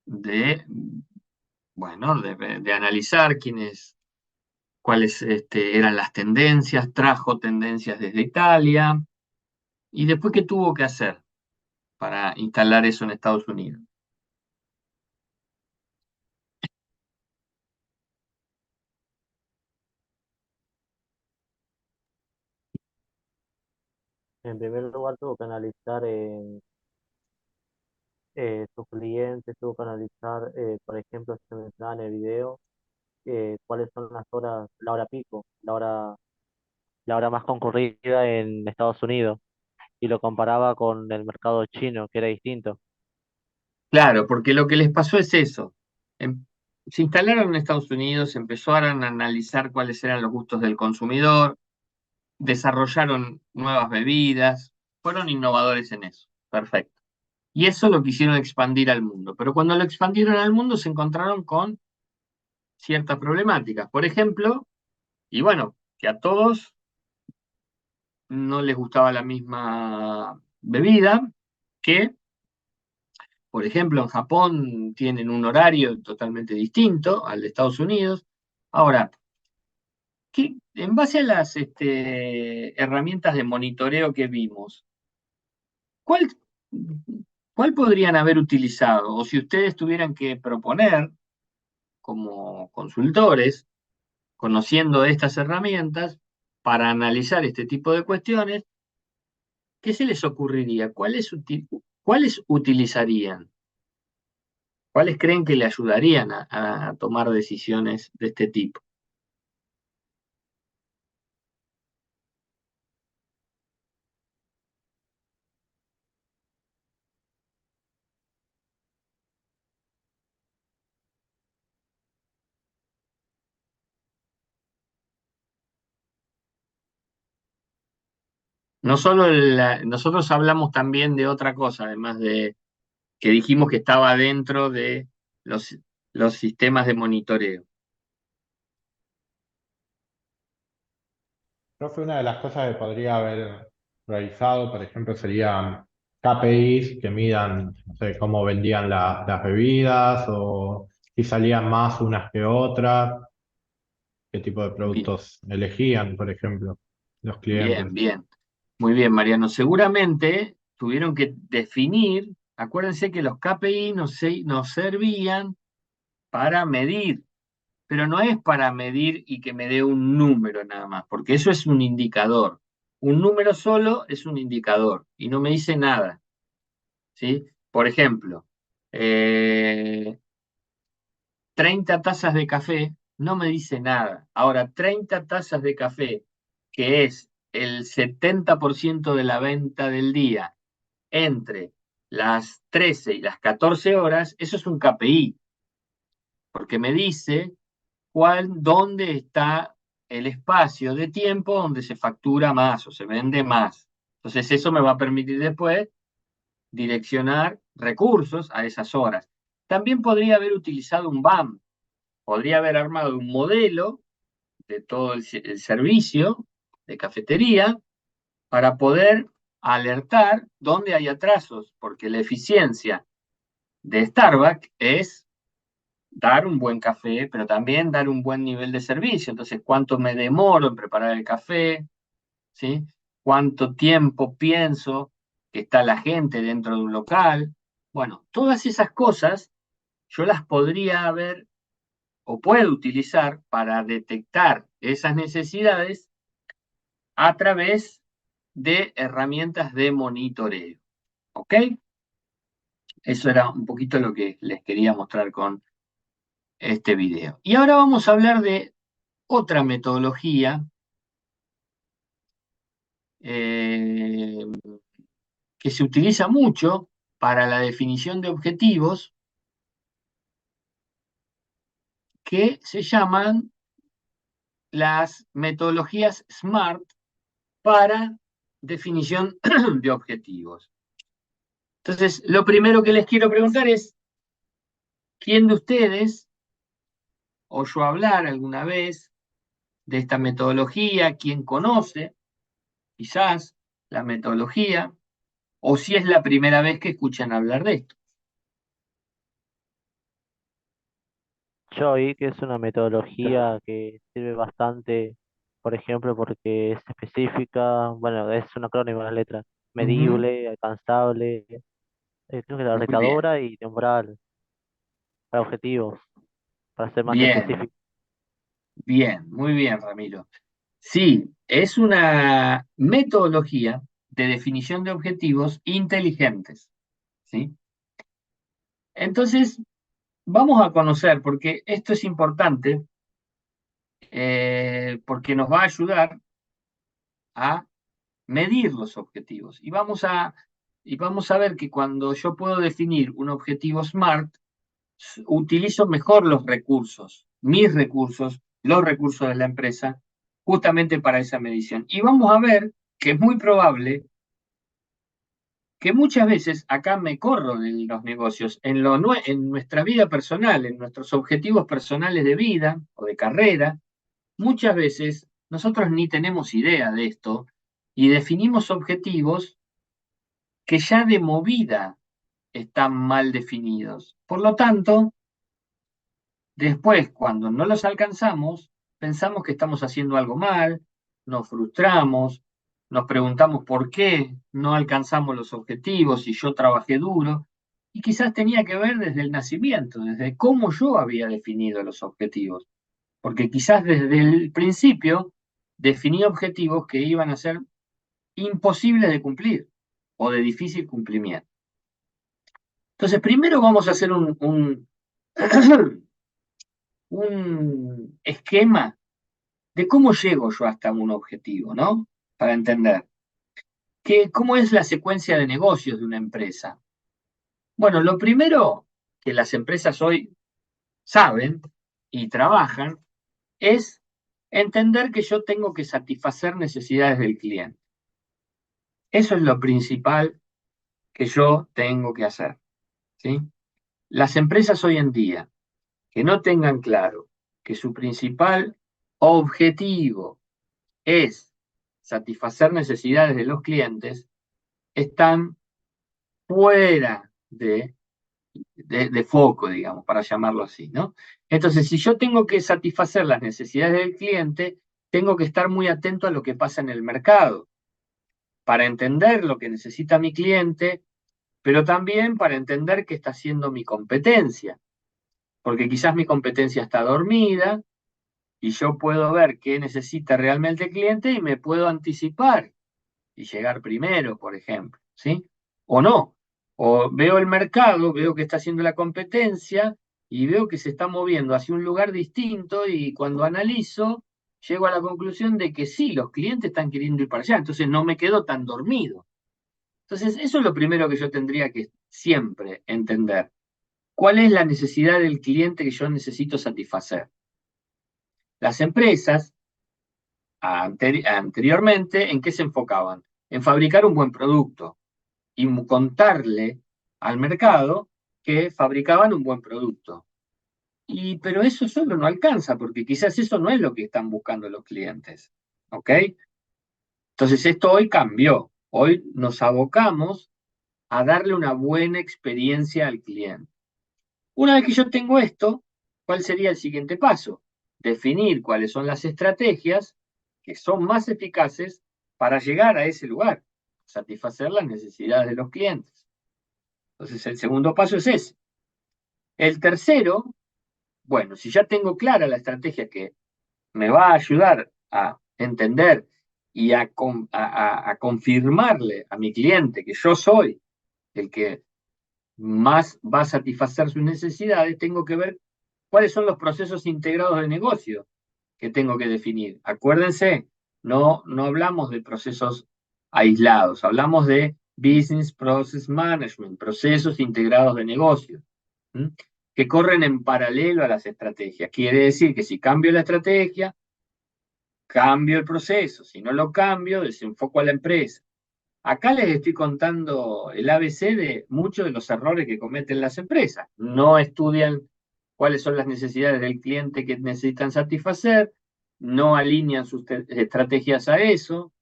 de, bueno, de analizar cuáles eran las tendencias, trajo tendencias desde Italia, y después qué tuvo que hacer para instalar eso en Estados Unidos. En primer lugar, tuvo que analizar sus clientes, tuvo que analizar, por ejemplo, se mencionaba en el video, cuáles son las horas, la hora pico, la hora más concurrida en Estados Unidos, y lo comparaba con el mercado chino, que era distinto. Claro, porque lo que les pasó es eso. Em- Se instalaron en Estados Unidos, empezaron a analizar cuáles eran los gustos del consumidor, desarrollaron nuevas bebidas, fueron innovadores en eso. Perfecto. Y eso lo quisieron expandir al mundo. Pero cuando lo expandieron al mundo se encontraron con ciertas problemáticas. Por ejemplo, y bueno, que a todos no les gustaba la misma bebida, que, por ejemplo, en Japón tienen un horario totalmente distinto al de Estados Unidos. Ahora, en base a las herramientas de monitoreo que vimos, ¿cuál, cuál podrían haber utilizado? O si ustedes tuvieran que proponer como consultores, conociendo estas herramientas, para analizar este tipo de cuestiones, ¿qué se les ocurriría? ¿Cuáles utilizarían? ¿Cuáles creen que le ayudarían a tomar decisiones de este tipo? No solo nosotros hablamos también de otra cosa, además de que dijimos que estaba dentro de los, los sistemas de monitoreo. Profe, una de las cosas que podría haber realizado, por ejemplo, serían KPIs que midan, no sé, cómo vendían las bebidas o si salían más unas que otras, qué tipo de Bien, productos elegían, por ejemplo, los clientes. bien, bien. Muy bien, Mariano. Seguramente tuvieron que definir, acuérdense que los KPI nos servían para medir, pero no es para medir y que me dé un número nada más, porque eso es un indicador. Un número solo es un indicador y no me dice nada, ¿sí? Por ejemplo, eh, 30 tazas de café no me dice nada. Ahora, 30 tazas de café, que es el 70% de la venta del día, entre las 13 y las 14 horas, eso es un KPI, porque me dice dónde está el espacio de tiempo donde se factura más o se vende más. Entonces, eso me va a permitir después direccionar recursos a esas horas. También podría haber utilizado un BAM, podría haber armado un modelo de todo el servicio de cafetería para poder alertar dónde hay atrasos, porque la eficiencia de Starbucks es dar un buen café, pero también dar un buen nivel de servicio. Entonces, ¿cuánto me demoro en preparar el café? ¿Sí? ¿Cuánto tiempo pienso que está la gente dentro de un local? Bueno, todas esas cosas yo las podría haber o puedo utilizar para detectar esas necesidades a través de herramientas de monitoreo. ¿Ok? Eso era un poquito lo que les quería mostrar con este video. Y ahora vamos a hablar de otra metodología eh, que se utiliza mucho para la definición de objetivos que se llaman las metodologías SMART para definición de objetivos. Entonces, lo primero que les quiero preguntar es, ¿quién de ustedes oyó hablar alguna vez de esta metodología? ¿Quién conoce quizás la metodología? ¿O si es la primera vez que escuchan hablar de esto? Yo vi que es una metodología que sirve bastante, por ejemplo, porque es específica, bueno, es un acrónimo de la letra, Ujú. medible, alcanzable, creo que la Muy bien, retadora y temporal, para objetivos, para ser más bien, específico. bien, muy bien, Ramiro. Sí, es una metodología de definición de objetivos inteligentes, ¿sí? Entonces, vamos a conocer, porque esto es importante, porque nos va a ayudar a medir los objetivos. Y vamos a ver que cuando yo puedo definir un objetivo SMART, utilizo mejor los recursos, mis recursos, los recursos de la empresa, justamente para esa medición. Y vamos a ver que es muy probable que muchas veces acá me corro de los negocios, en nuestra vida personal, en nuestros objetivos personales de vida o de carrera, muchas veces nosotros ni tenemos idea de esto y definimos objetivos que ya de movida están mal definidos. Por lo tanto, después, cuando no los alcanzamos, pensamos que estamos haciendo algo mal, nos frustramos, nos preguntamos por qué no alcanzamos los objetivos y yo trabajé duro, y quizás tenía que ver desde el nacimiento, desde cómo yo había definido los objetivos, porque quizás desde el principio definí objetivos que iban a ser imposibles de cumplir o de difícil cumplimiento. Entonces, primero vamos a hacer un esquema de cómo llego yo hasta un objetivo, ¿no? Para entender cómo es la secuencia de negocios de una empresa. Bueno, lo primero que las empresas hoy saben y trabajan es entender que yo tengo que satisfacer necesidades del cliente. Eso es lo principal que yo tengo que hacer, ¿sí? Las empresas hoy en día que no tengan claro que su principal objetivo es satisfacer necesidades de los clientes, están fuera de foco, digamos, para llamarlo así, ¿no? Entonces, si yo tengo que satisfacer las necesidades del cliente, tengo que estar muy atento a lo que pasa en el mercado, para entender lo que necesita mi cliente, pero también para entender qué está haciendo mi competencia, porque quizás mi competencia está dormida y yo puedo ver qué necesita realmente el cliente y me puedo anticipar y llegar primero, por ejemplo, ¿sí? O no. O veo el mercado, veo que está haciendo la competencia y veo que se está moviendo hacia un lugar distinto y cuando analizo, llego a la conclusión de que sí, los clientes están queriendo ir para allá, entonces no me quedo tan dormido. Entonces, eso es lo primero que yo tendría que siempre entender. ¿Cuál es la necesidad del cliente que yo necesito satisfacer? Las empresas anteriormente, ¿en qué se enfocaban? En fabricar un buen producto y contarle al mercado que fabricaban un buen producto. Pero eso solo no alcanza, porque quizás eso no es lo que están buscando los clientes. ¿Ok? Entonces esto hoy cambió. Hoy nos abocamos a darle una buena experiencia al cliente. Una vez que yo tengo esto, ¿cuál sería el siguiente paso? Definir cuáles son las estrategias que son más eficaces para llegar a ese lugar, satisfacer las necesidades de los clientes. Entonces, el segundo paso es ese. El tercero, bueno, si ya tengo clara la estrategia que me va a ayudar a entender y a confirmarle a mi cliente que yo soy el que más va a satisfacer sus necesidades, tengo que ver cuáles son los procesos integrados de negocio que tengo que definir. Acuérdense, no hablamos de procesos aislados, hablamos de Business Process Management, procesos integrados de negocio, que corren en paralelo a las estrategias. Quiere decir que si cambio la estrategia, cambio el proceso. Si no lo cambio, desenfoco a la empresa. Acá les estoy contando el ABC de muchos de los errores que cometen las empresas. No estudian cuáles son las necesidades del cliente que necesitan satisfacer, no alinean sus estrategias a eso,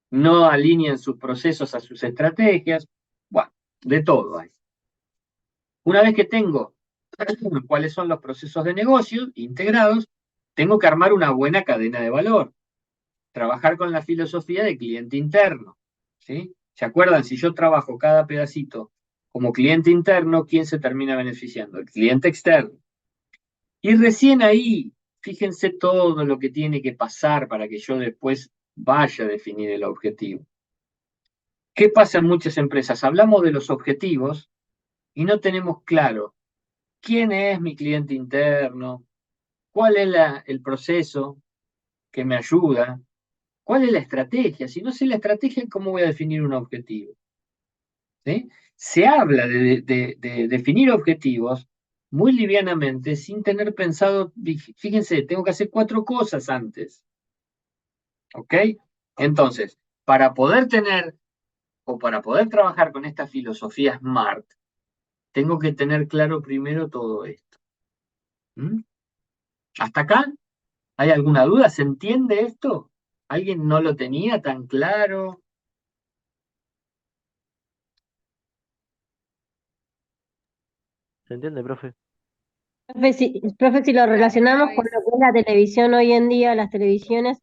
no alinean sus procesos a sus estrategias. Bueno, de todo hay. Una vez que tengo cuáles son los procesos de negocio integrados, tengo que armar una buena cadena de valor. Trabajar con la filosofía de cliente interno, ¿sí? ¿Se acuerdan? Si yo trabajo cada pedacito como cliente interno, ¿quién se termina beneficiando? El cliente externo. Y recién ahí, fíjense todo lo que tiene que pasar para que yo después vaya a definir el objetivo. ¿Qué pasa en muchas empresas? Hablamos de los objetivos y no tenemos claro quién es mi cliente interno, cuál es el proceso que me ayuda, cuál es la estrategia. Si no sé la estrategia, ¿cómo voy a definir un objetivo? ¿Sí? Se habla de definir objetivos muy livianamente, sin tener pensado, fíjense, tengo que hacer 4 cosas antes. ¿Ok? Entonces, para poder tener o para poder trabajar con esta filosofía SMART, tengo que tener claro primero todo esto. ¿Hasta acá? ¿Hay alguna duda? ¿Se entiende esto? ¿Alguien no lo tenía tan claro? ¿Se entiende, profe? Profe, si lo relacionamos con lo que es la televisión hoy en día, las televisiones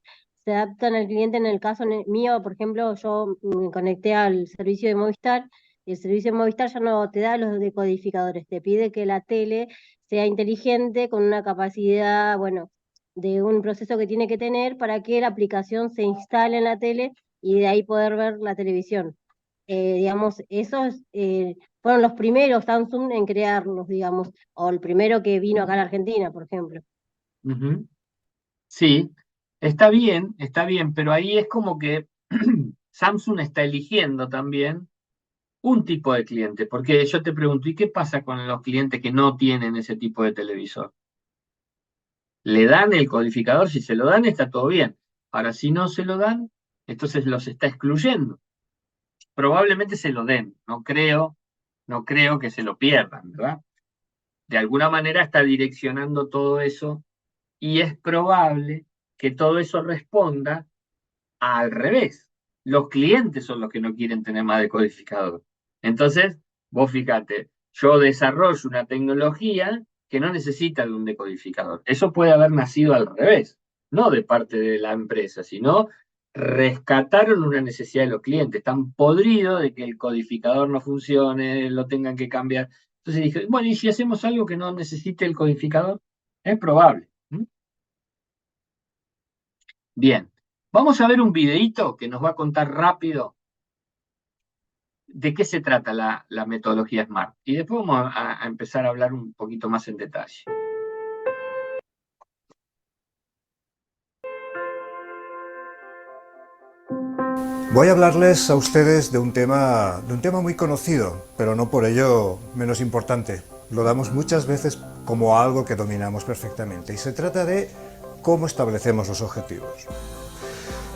se adaptan al cliente. En el caso mío, por ejemplo, yo me conecté al servicio de Movistar y el servicio de Movistar ya no te da los decodificadores, te pide que la tele sea inteligente con una capacidad, bueno, de un proceso que tiene que tener para que la aplicación se instale en la tele y de ahí poder ver la televisión. Digamos, esos fueron los primeros Samsung en crearlos, digamos, o el primero que vino acá a la Argentina, por ejemplo. Sí, está bien, pero ahí es como que Samsung está eligiendo también un tipo de cliente, porque yo te pregunto, ¿y qué pasa con los clientes que no tienen ese tipo de televisor? ¿Le dan el codificador? Si se lo dan, está todo bien. Ahora, si no se lo dan, entonces los está excluyendo. Probablemente se lo den, no creo que se lo pierdan, ¿verdad? De alguna manera está direccionando todo eso y es probable que todo eso responda al revés. Los clientes son los que no quieren tener más decodificador. Entonces, vos fíjate, yo desarrollo una tecnología que no necesita de un decodificador. Eso puede haber nacido al revés, no de parte de la empresa, sino rescataron una necesidad de los clientes. Están podridos de que el codificador no funcione, lo tengan que cambiar. Entonces dije, bueno, ¿y si hacemos algo que no necesite el codificador? Es probable. Bien, vamos a ver un videíto que nos va a contar rápido de qué se trata la metodología SMART. Y después vamos a empezar a hablar un poquito más en detalle. Voy a hablarles a ustedes de un tema muy conocido, pero no por ello menos importante. Lo damos muchas veces como algo que dominamos perfectamente, y se trata de cómo establecemos los objetivos.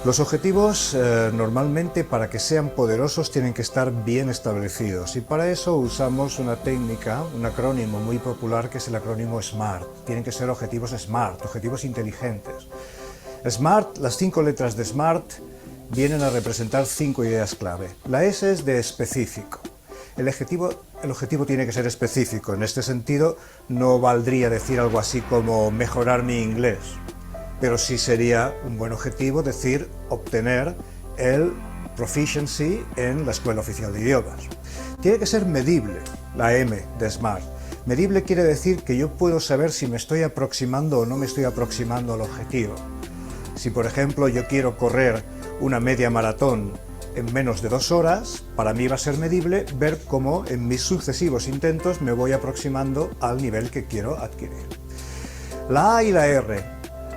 Los objetivos normalmente, para que sean poderosos, tienen que estar bien establecidos, y para eso usamos una técnica, un acrónimo muy popular que es el acrónimo SMART. Tienen que ser objetivos SMART, objetivos inteligentes. SMART, las 5 letras de SMART vienen a representar 5 ideas clave. La S es de específico. El objetivo tiene que ser específico. En este sentido, no valdría decir algo así como mejorar mi inglés, pero sí sería un buen objetivo decir obtener el proficiency en la Escuela Oficial de Idiomas. Tiene que ser medible, la M de SMART. Medible quiere decir que yo puedo saber si me estoy aproximando o no me estoy aproximando al objetivo. Si, por ejemplo, yo quiero correr una media maratón en menos de 2 horas, para mí va a ser medible ver cómo en mis sucesivos intentos me voy aproximando al nivel que quiero adquirir. La A y la R.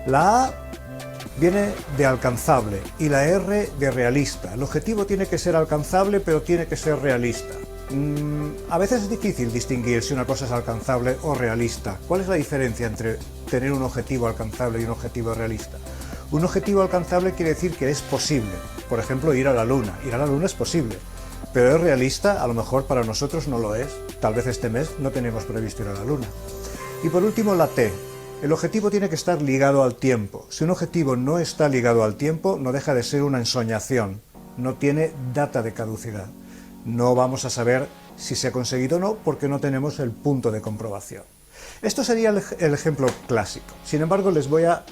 La A viene de alcanzable y la R de realista. El objetivo tiene que ser alcanzable, pero tiene que ser realista. A veces es difícil distinguir si una cosa es alcanzable o realista. ¿Cuál es la diferencia entre tener un objetivo alcanzable y un objetivo realista? Un objetivo alcanzable quiere decir que es posible. Por ejemplo, ir a la Luna. Ir a la Luna es posible. Pero es realista, a lo mejor para nosotros no lo es. Tal vez este mes no tenemos previsto ir a la Luna. Y por último, la T. El objetivo tiene que estar ligado al tiempo. Si un objetivo no está ligado al tiempo, no deja de ser una ensoñación. No tiene data de caducidad. No vamos a saber si se ha conseguido o no porque no tenemos el punto de comprobación. Esto sería el ejemplo clásico. Sin embargo, les voy a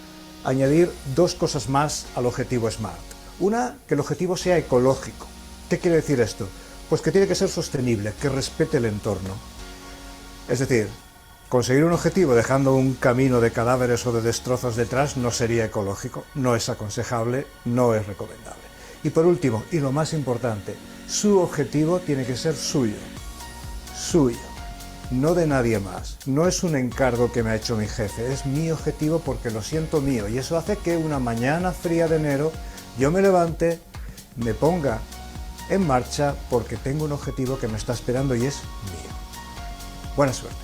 añadir dos cosas más al objetivo SMART. Una, que el objetivo sea ecológico. ¿Qué quiere decir esto? Pues que tiene que ser sostenible, que respete el entorno. Es decir, conseguir un objetivo dejando un camino de cadáveres o de destrozos detrás no sería ecológico, no es aconsejable, no es recomendable. Y por último, y lo más importante, su objetivo tiene que ser suyo, no de nadie más. No es un encargo que me ha hecho mi jefe, es mi objetivo porque lo siento mío. Y eso hace que una mañana fría de enero yo me levante, me ponga en marcha porque tengo un objetivo que me está esperando y es mío. Buena suerte.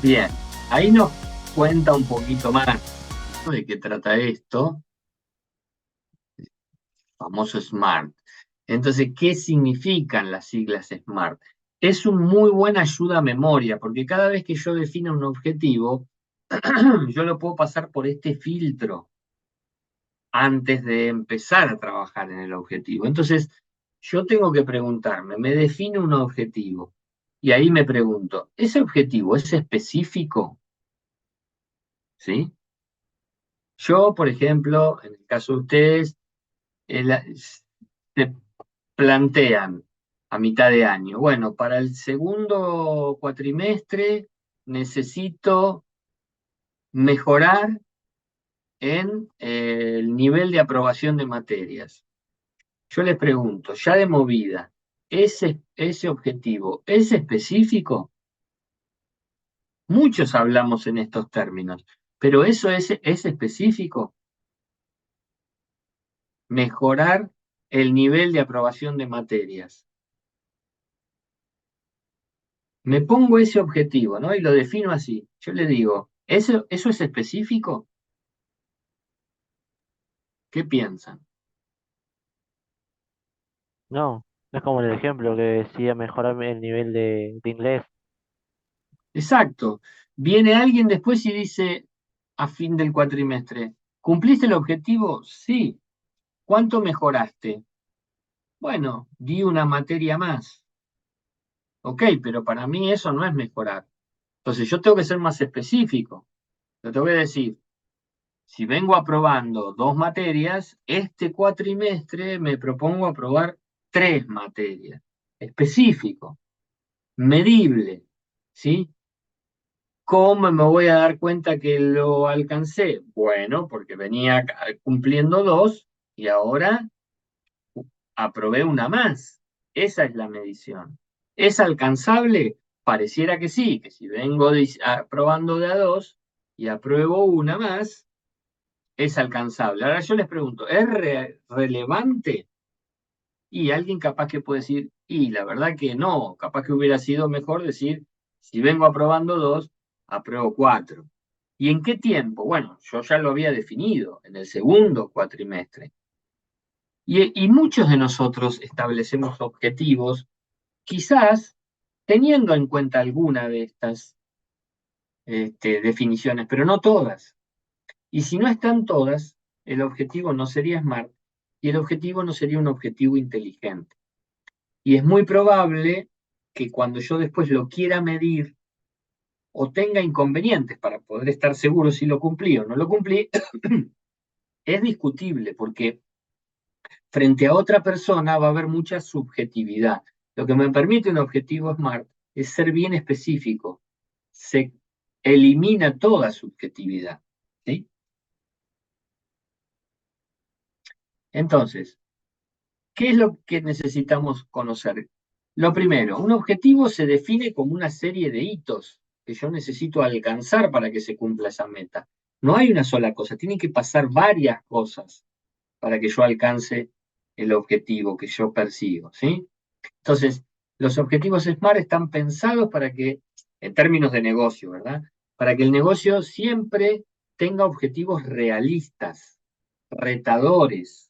Bien, ahí nos cuenta un poquito más de qué trata esto, famoso SMART. Entonces, ¿qué significan las siglas SMART? Es una muy buena ayuda a memoria, porque cada vez que yo defino un objetivo, yo lo puedo pasar por este filtro antes de empezar a trabajar en el objetivo. Entonces, yo tengo que preguntarme, me defino un objetivo, y ahí me pregunto, ¿ese objetivo es específico? ¿Sí? Yo, por ejemplo, en el caso de ustedes, se plantean a mitad de año, bueno, para el segundo cuatrimestre necesito mejorar en el nivel de aprobación de materias. Yo les pregunto, ya de movida, ¿ese objetivo es específico? Muchos hablamos en estos términos, pero ¿eso es específico? Mejorar el nivel de aprobación de materias. Me pongo ese objetivo, ¿no? Y lo defino así. Yo le digo, ¿eso es específico? ¿Qué piensan? No, es como el ejemplo que decía mejorar el nivel de inglés. Exacto. Viene alguien después y dice, a fin del cuatrimestre, ¿cumpliste el objetivo? Sí. ¿Cuánto mejoraste? Bueno, di una materia más. Ok, pero para mí eso no es mejorar. Entonces yo tengo que ser más específico. Yo te voy a decir, si vengo aprobando 2 materias, este cuatrimestre me propongo aprobar 3 materias. Específico, medible, ¿sí? ¿Cómo me voy a dar cuenta que lo alcancé? Bueno, porque venía cumpliendo 2 y ahora aprobé una más. Esa es la medición. ¿Es alcanzable? Pareciera que sí, que si vengo aprobando de a 2 y apruebo una más, es alcanzable. Ahora yo les pregunto, ¿es relevante? Y alguien capaz que puede decir, y la verdad que no, capaz que hubiera sido mejor decir, si vengo aprobando 2, apruebo 4. ¿Y en qué tiempo? Bueno, yo ya lo había definido, en el segundo cuatrimestre. Y muchos de nosotros establecemos objetivos, quizás teniendo en cuenta alguna de estas definiciones, pero no todas. Y si no están todas, el objetivo no sería SMART y el objetivo no sería un objetivo inteligente. Y es muy probable que cuando yo después lo quiera medir o tenga inconvenientes para poder estar seguro si lo cumplí o no lo cumplí, es discutible porque frente a otra persona va a haber mucha subjetividad. Lo que me permite un objetivo SMART es ser bien específico. Se elimina toda subjetividad. ¿Sí? Entonces, ¿qué es lo que necesitamos conocer? Lo primero, un objetivo se define como una serie de hitos que yo necesito alcanzar para que se cumpla esa meta. No hay una sola cosa, tienen que pasar varias cosas para que yo alcance el objetivo que yo persigo, ¿sí? Entonces, los objetivos SMART están pensados para que, en términos de negocio, ¿verdad? Para que el negocio siempre tenga objetivos realistas, retadores,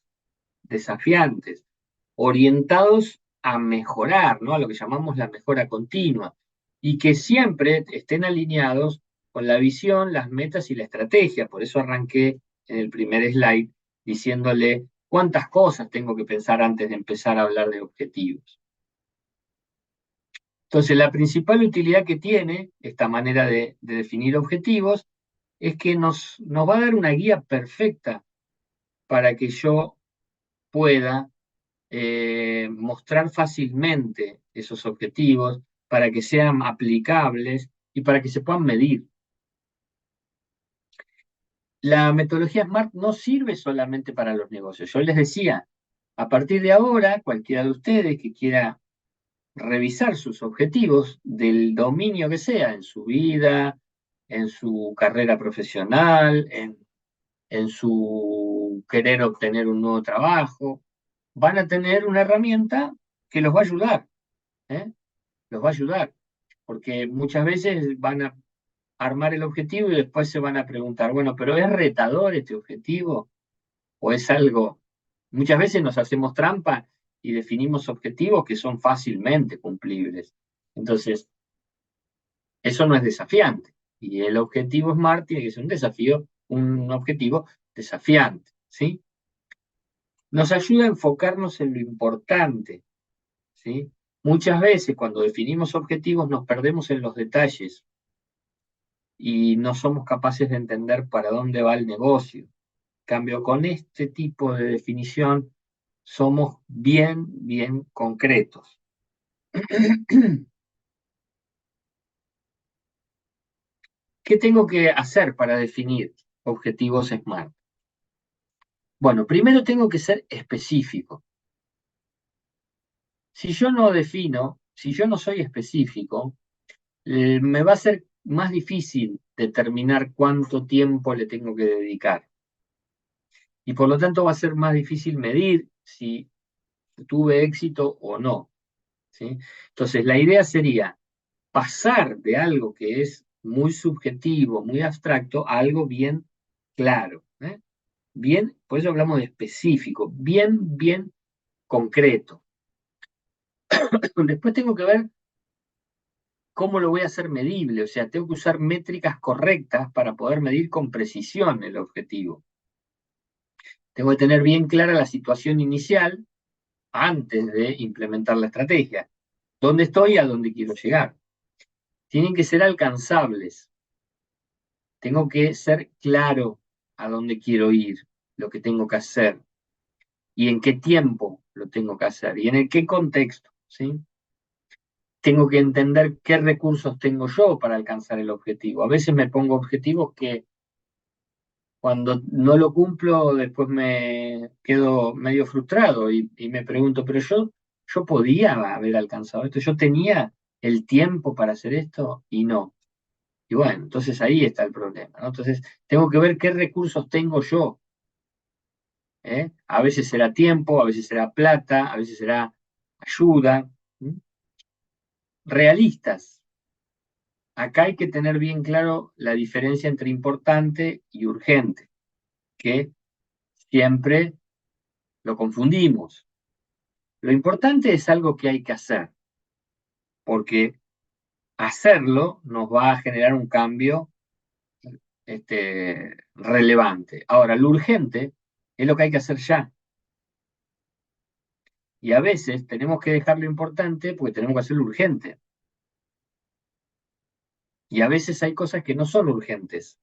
desafiantes, orientados a mejorar, ¿no? A lo que llamamos la mejora continua, y que siempre estén alineados con la visión, las metas y la estrategia. Por eso arranqué en el primer slide diciéndole cuántas cosas tengo que pensar antes de empezar a hablar de objetivos. Entonces, la principal utilidad que tiene esta manera de definir objetivos es que nos va a dar una guía perfecta para que yo pueda mostrar fácilmente esos objetivos, para que sean aplicables y para que se puedan medir. La metodología SMART no sirve solamente para los negocios. Yo les decía, a partir de ahora, cualquiera de ustedes que quiera revisar sus objetivos del dominio que sea, en su vida, en su carrera profesional, en su querer obtener un nuevo trabajo, van a tener una herramienta que los va a ayudar, ¿eh? Los va a ayudar, porque muchas veces van a armar el objetivo y después se van a preguntar, bueno, pero ¿es retador este objetivo? ¿O es algo? Muchas veces nos hacemos trampa y definimos objetivos que son fácilmente cumplibles. Entonces, eso no es desafiante. Y el objetivo SMART tiene que ser un desafío, un objetivo desafiante, ¿sí? Nos ayuda a enfocarnos en lo importante, ¿sí? Muchas veces cuando definimos objetivos nos perdemos en los detalles y no somos capaces de entender para dónde va el negocio. En cambio, con este tipo de definición somos bien concretos. ¿Qué tengo que hacer para definir objetivos SMART? Bueno, primero tengo que ser específico. Si yo no defino, si yo no soy específico, me va a ser más difícil determinar cuánto tiempo le tengo que dedicar. Y por lo tanto va a ser más difícil medir si tuve éxito o no, ¿sí? Entonces, la idea sería pasar de algo que es muy subjetivo, muy abstracto, a algo bien claro, ¿eh? Bien, por eso hablamos de específico, bien concreto. Después tengo que ver cómo lo voy a hacer medible, o sea, tengo que usar métricas correctas para poder medir con precisión el objetivo. Tengo que tener bien clara la situación inicial antes de implementar la estrategia. ¿Dónde estoy y a dónde quiero llegar? Tienen que ser alcanzables. Tengo que ser claro a dónde quiero ir, lo que tengo que hacer y en qué tiempo lo tengo que hacer y en el qué contexto, ¿sí? Tengo que entender qué recursos tengo yo para alcanzar el objetivo. A veces me pongo objetivos que cuando no lo cumplo después me quedo medio frustrado y me pregunto, pero yo podía haber alcanzado esto, yo tenía el tiempo para hacer esto y no. Y bueno, entonces ahí está el problema, ¿no? Entonces tengo que ver qué recursos tengo yo, ¿eh? A veces será tiempo, a veces será plata, a veces será ayuda. ¿Mm? Realistas. Acá hay que tener bien claro la diferencia entre importante y urgente, que siempre lo confundimos. Lo importante es algo que hay que hacer, porque hacerlo nos va a generar un cambio relevante. Ahora, lo urgente es lo que hay que hacer ya. Y a veces tenemos que dejar lo importante porque tenemos que hacerlo urgente. Y a veces hay cosas que no son urgentes.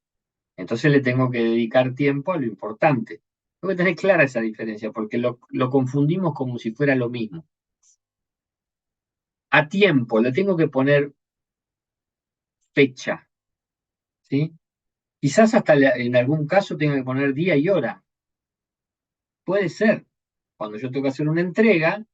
Entonces le tengo que dedicar tiempo a lo importante. Tengo que tener clara esa diferencia porque lo confundimos como si fuera lo mismo. A tiempo, le tengo que poner fecha, ¿sí? Quizás hasta en algún caso tenga que poner día y hora. Puede ser. Cuando yo tengo que hacer una entrega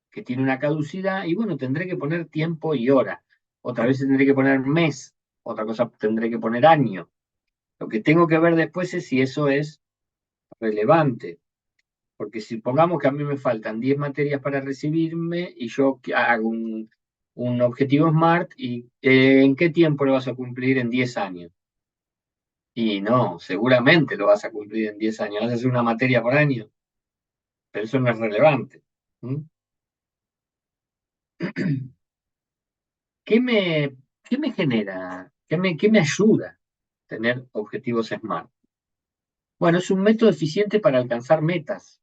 que tiene una caducidad, y bueno, tendré que poner tiempo y hora. Otra vez tendré que poner mes, otra cosa tendré que poner año. Lo que tengo que ver después es si eso es relevante. Porque si pongamos que a mí me faltan 10 materias para recibirme y yo hago un objetivo SMART, y ¿en qué tiempo lo vas a cumplir? En 10 años. Y no, seguramente lo vas a cumplir en 10 años. Vas a hacer una materia por año, pero eso no es relevante. ¿Mm? ¿Qué me genera? ¿Qué me ayuda tener objetivos SMART? Bueno, es un método eficiente para alcanzar metas.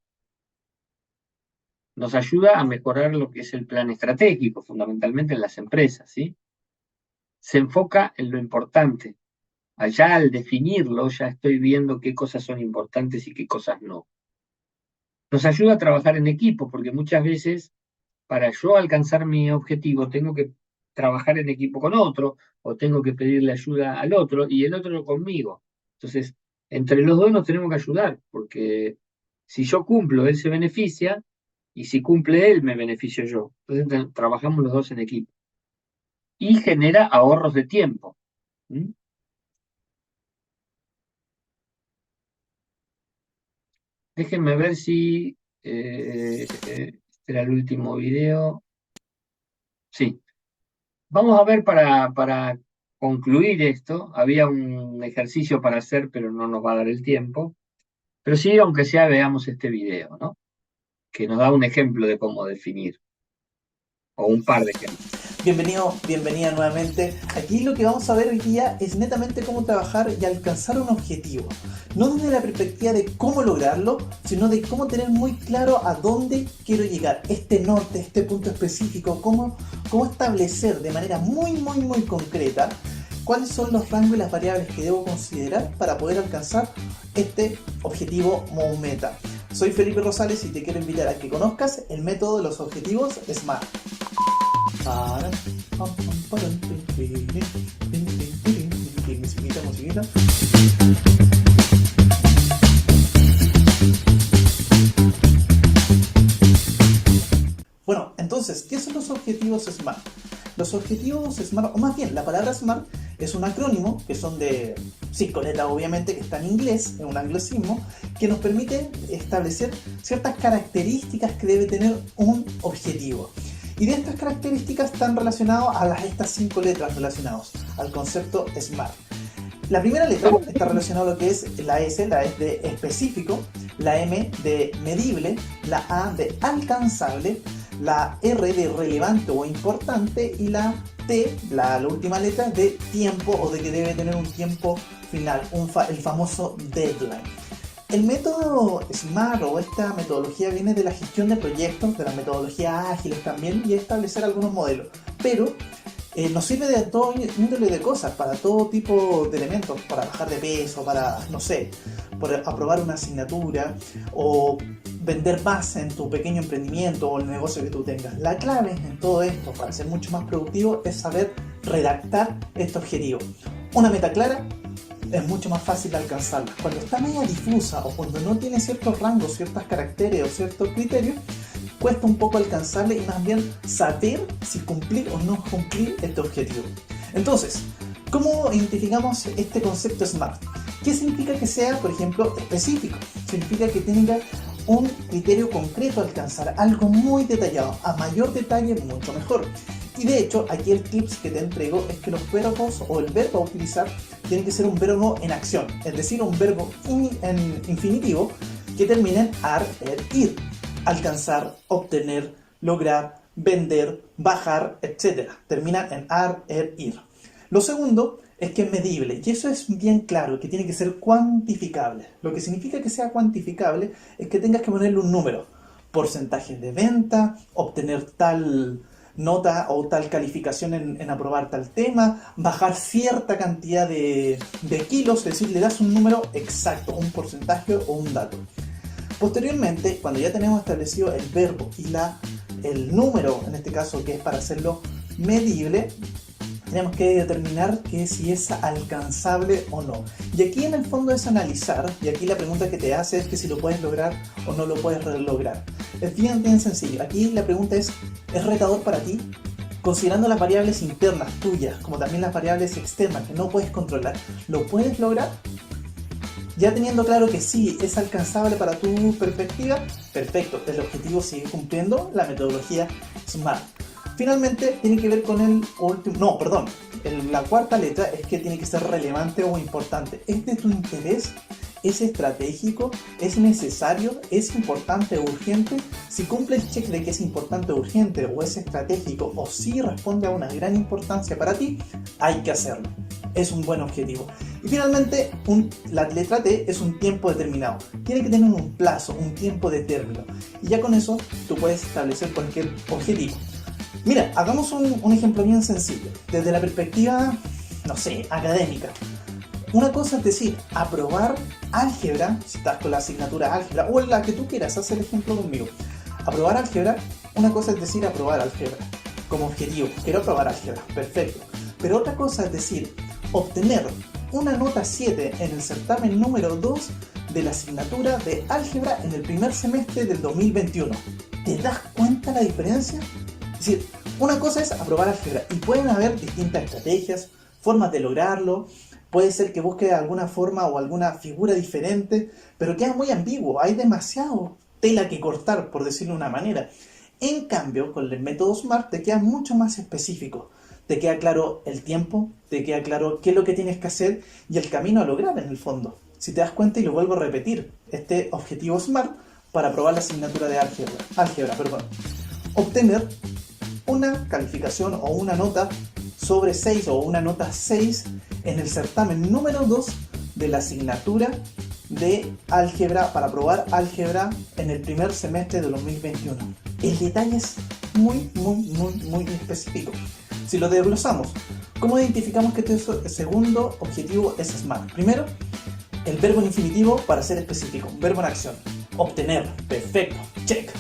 Nos ayuda a mejorar lo que es el plan estratégico, fundamentalmente en las empresas, ¿sí? Se enfoca en lo importante. Allá al definirlo, ya estoy viendo qué cosas son importantes y qué cosas no. Nos ayuda a trabajar en equipo, porque muchas veces, para yo alcanzar mi objetivo, tengo que trabajar en equipo con otro, o tengo que pedirle ayuda al otro, y el otro conmigo. Entonces, entre los dos nos tenemos que ayudar, porque si yo cumplo, él se beneficia, y si cumple él, me beneficio yo. Entonces, trabajamos los dos en equipo. Y genera ahorros de tiempo. ¿Mm? Déjenme ver si este era el último video. Sí. Vamos a ver para concluir esto. Había un ejercicio para hacer, pero no nos va a dar el tiempo. Pero sí, aunque sea, veamos este video, ¿no? Que nos da un ejemplo de cómo definir, o un par de ejemplos. Bienvenido, bienvenida nuevamente. Aquí lo que vamos a ver hoy día es netamente cómo trabajar y alcanzar un objetivo. No desde la perspectiva de cómo lograrlo, sino de cómo tener muy claro a dónde quiero llegar. Este norte, este punto específico, cómo establecer de manera muy concreta cuáles son los rangos y las variables que debo considerar para poder alcanzar este objetivo o meta. Soy Felipe Rosales y te quiero invitar a que conozcas el método de los objetivos SMART. Musiquita. Bueno, entonces, ¿qué son los objetivos SMART? Los objetivos SMART, o más bien, la palabra SMART es un acrónimo que son de 5 letras, obviamente, que está en inglés, es un anglicismo, que nos permite establecer ciertas características que debe tener un objetivo. Y de estas características están relacionadas a estas 5 letras relacionadas al concepto SMART. La primera letra está relacionada a lo que es la S de específico, la M de medible, la A de alcanzable, la R de relevante o importante y la T, la última letra, de tiempo o de que debe tener un tiempo final, el famoso deadline. El método SMART o esta metodología viene de la gestión de proyectos, de las metodologías ágiles también y establecer algunos modelos, pero nos sirve de todo índole de cosas, para todo tipo de elementos, para bajar de peso, para, no sé, por aprobar una asignatura o vender más en tu pequeño emprendimiento o el negocio que tú tengas. La clave en todo esto, para ser mucho más productivo, es saber redactar este objetivo. Una meta clara es mucho más fácil de alcanzarla. Cuando está media difusa o cuando no tiene ciertos rangos, ciertos caracteres o ciertos criterios, cuesta un poco alcanzarle y más bien saber si cumplir o no cumplir este objetivo. Entonces, ¿cómo identificamos este concepto SMART? ¿Qué significa que sea, por ejemplo, específico? Significa que tenga un criterio concreto a alcanzar, algo muy detallado. A mayor detalle, mucho mejor. Y de hecho, aquí el tips que te entrego es que los verbos o el verbo a utilizar tiene que ser un verbo en acción, es decir, un verbo en infinitivo que termine en ar, ir. Alcanzar, obtener, lograr, vender, bajar, etc. Termina en ar, ir. Lo segundo es que es medible, y eso es bien claro, que tiene que ser cuantificable. Lo que significa que sea cuantificable es que tengas que ponerle un número. Porcentaje de venta, obtener tal nota o tal calificación en aprobar tal tema, bajar cierta cantidad de kilos, es decir, le das un número exacto, un porcentaje o un dato. Posteriormente, cuando ya tenemos establecido el verbo y el número, en este caso que es para hacerlo medible, tenemos que determinar que si es alcanzable o no. Y aquí en el fondo es analizar, y aquí la pregunta que te hace es que si lo puedes lograr o no lo puedes lograr. Es bien sencillo. Aquí la pregunta ¿es retador para ti? Considerando las variables internas tuyas, como también las variables externas que no puedes controlar, ¿lo puedes lograr? Ya teniendo claro que sí es alcanzable para tu perspectiva, perfecto, el objetivo sigue cumpliendo la metodología SMART. Finalmente tiene que ver con el último, no, perdón, la cuarta letra es que tiene que ser relevante o importante. ¿Es de tu interés? ¿Es estratégico? ¿Es necesario? ¿Es importante o urgente? Si cumple el check de que es importante o urgente o es estratégico o si responde a una gran importancia para ti, hay que hacerlo. Es un buen objetivo. Y finalmente, la letra T es un tiempo determinado. Tiene que tener un plazo, un tiempo de término. Y ya con eso tú puedes establecer cualquier objetivo. Mira, hagamos un ejemplo bien sencillo. Desde la perspectiva, no sé, académica. Una cosa es decir, aprobar álgebra, si estás con la asignatura álgebra, o la que tú quieras, haz el ejemplo conmigo. Aprobar álgebra, una cosa es decir aprobar álgebra como objetivo. Quiero aprobar álgebra, perfecto. Pero otra cosa es decir, obtener una nota 7 en el certamen número 2 de la asignatura de álgebra en el primer semestre del 2021. ¿Te das cuenta la diferencia? Es decir, una cosa es aprobar álgebra y pueden haber distintas estrategias, formas de lograrlo. Puede ser que busques alguna forma o alguna figura diferente, pero queda muy ambiguo. Hay demasiado tela que cortar, por decirlo de una manera. En cambio, con el método SMART te queda mucho más específico. Te queda claro el tiempo, te queda claro qué es lo que tienes que hacer y el camino a lograr en el fondo. Si te das cuenta, y lo vuelvo a repetir, este objetivo SMART para aprobar la asignatura de álgebra, obtener una calificación o una nota sobre 6 o una nota 6 en el certamen número 2 de la asignatura de álgebra para aprobar álgebra en el primer semestre de 2021. El detalle es muy específico. Si lo desglosamos, ¿cómo identificamos que este segundo objetivo es SMART? Primero, el verbo en infinitivo para ser específico, verbo en acción. Obtener, perfecto, check.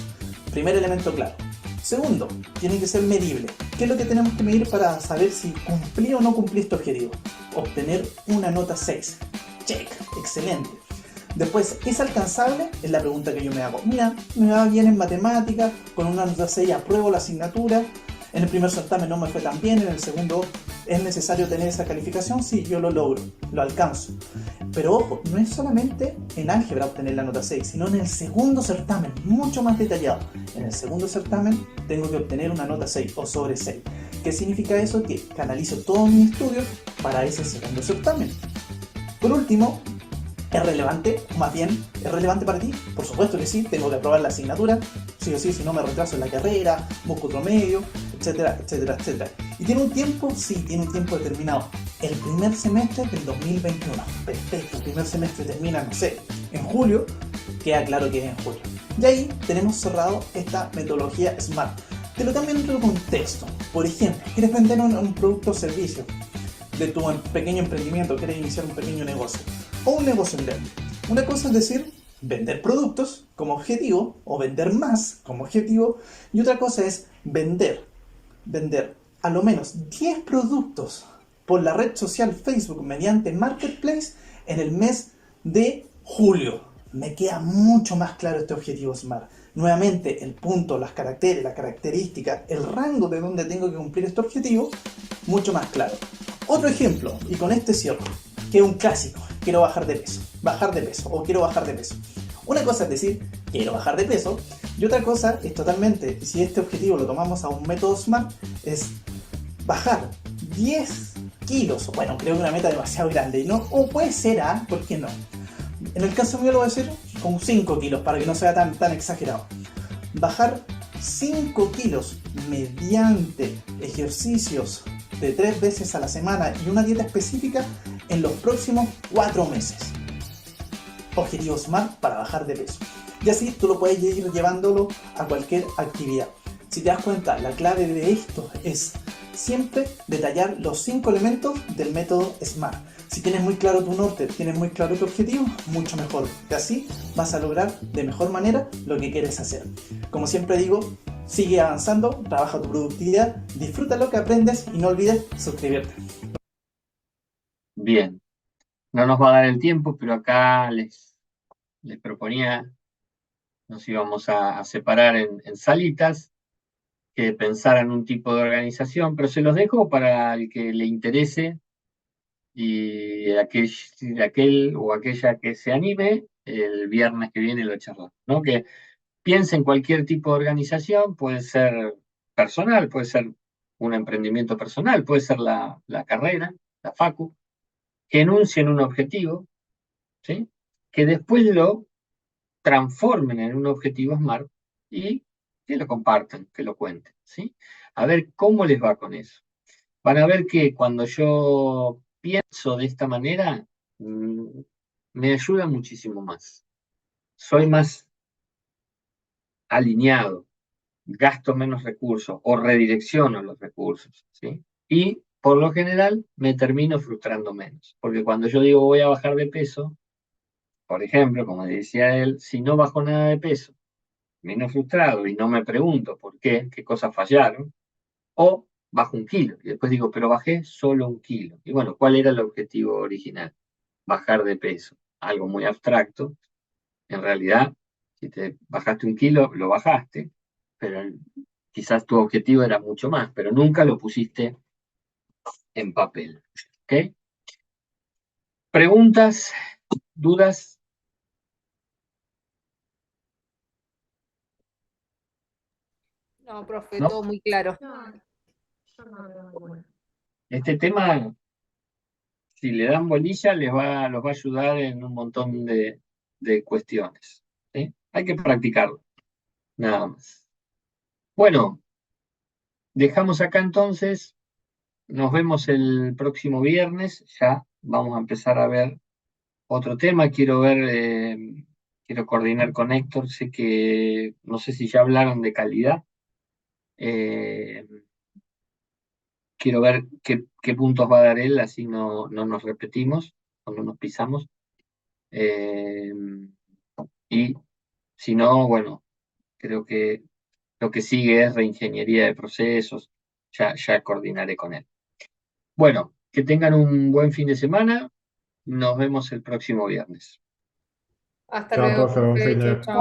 Primer elemento claro. Segundo, tiene que ser medible. ¿Qué es lo que tenemos que medir para saber si cumplí o no cumplí este objetivo? Obtener una nota 6. Check, excelente. Después, ¿es alcanzable? Es la pregunta que yo me hago. Mira, me va bien en matemáticas, con una nota 6 apruebo la asignatura. En el primer certamen no me fue tan bien, en el segundo es necesario tener esa calificación, sí, yo lo logro, lo alcanzo. Pero ojo, no es solamente en álgebra obtener la nota 6, sino en el segundo certamen, mucho más detallado. En el segundo certamen tengo que obtener una nota 6 o sobre 6. ¿Qué significa eso? Que canalizo todo mi estudio para ese segundo certamen. Por último, ¿es relevante? Más bien, ¿es relevante para ti? Por supuesto que sí, tengo que aprobar la asignatura, sí o sí, si no me retraso en la carrera, busco otro medio, etcétera, etcétera, etcétera. ¿Y tiene un tiempo? Sí, tiene un tiempo determinado. El primer semestre del 2021. Perfecto, el primer semestre termina, no sé, en julio, queda claro que es en julio. Y ahí tenemos cerrado esta metodología SMART. Te lo cambio en otro contexto. Por ejemplo, quieres vender un producto o servicio de tu pequeño emprendimiento, quieres iniciar un pequeño negocio o un negocio en grande. Una cosa es decir, vender productos como objetivo o vender más como objetivo, y otra cosa es vender a lo menos 10 productos por la red social Facebook mediante Marketplace en el mes de julio. Me queda mucho más claro este objetivo SMART. Nuevamente, el punto, las caracteres, la característica, el rango de donde tengo que cumplir este objetivo, mucho más claro. Otro ejemplo, y con este cierro, que es un clásico, quiero bajar de peso, o quiero bajar de peso. Una cosa es decir, quiero bajar de peso, y otra cosa es totalmente, si este objetivo lo tomamos a un método SMART, es bajar 10 kilos, bueno, creo que una meta demasiado grande, ¿no? O puede ser, ¿por qué no? En el caso mío lo voy a decir con 5 kilos, para que no sea tan exagerado. Bajar 5 kilos mediante ejercicios de 3 veces a la semana y una dieta específica en los próximos 4 meses. Objetivo SMART para bajar de peso. Y así tú lo puedes ir llevándolo a cualquier actividad. Si te das cuenta, la clave de esto es siempre detallar los 5 elementos del método SMART. Si tienes muy claro tu norte, tienes muy claro tu objetivo, mucho mejor. Y así vas a lograr de mejor manera lo que quieres hacer. Como siempre digo, sigue avanzando, trabaja tu productividad, disfruta lo que aprendes y no olvides suscribirte. Bien, no nos va a dar el tiempo, pero acá les proponía, nos íbamos a separar en salitas, que pensaran un tipo de organización, pero se los dejo para el que le interese y aquel o aquella que se anime, el viernes que viene lo charlamos, ¿no? Que piense en cualquier tipo de organización, puede ser personal, puede ser un emprendimiento personal, puede ser la carrera, la facu, que enuncien un objetivo, ¿sí? Que después lo transformen en un objetivo SMART y que lo compartan, que lo cuenten, ¿sí? A ver cómo les va con eso. Van a ver que cuando yo pienso de esta manera, me ayuda muchísimo más. Soy más alineado, gasto menos recursos o redirecciono los recursos, ¿sí? Y por lo general me termino frustrando menos, porque cuando yo digo voy a bajar de peso, por ejemplo, como decía él, si no bajo nada de peso, menos frustrado y no me pregunto por qué cosas fallaron, o bajo 1 kilo y después digo, pero bajé solo 1 kilo. Y bueno, ¿cuál era el objetivo original? Bajar de peso, algo muy abstracto. En realidad, si te bajaste 1 kilo, lo bajaste, pero quizás tu objetivo era mucho más, pero nunca lo pusiste en papel. ¿Ok? ¿Preguntas? ¿Dudas? No, profe, ¿No? todo muy claro. Este tema, si le dan bolilla, los va a ayudar en un montón de cuestiones. ¿Sí? Hay que practicarlo, nada más. Bueno, dejamos acá entonces. Nos vemos el próximo viernes. Ya vamos a empezar a ver otro tema. Quiero coordinar con Héctor. Sé que, no sé si ya hablaron de calidad. Eh, quiero ver qué puntos va a dar él, así no nos repetimos o no nos pisamos. Eh, y si no, bueno, creo que lo que sigue es reingeniería de procesos. Ya coordinaré con él. Bueno, que tengan un buen fin de semana. Nos vemos el próximo viernes. Hasta Chao, luego, profe, buen profe. fin Chau, de... chau.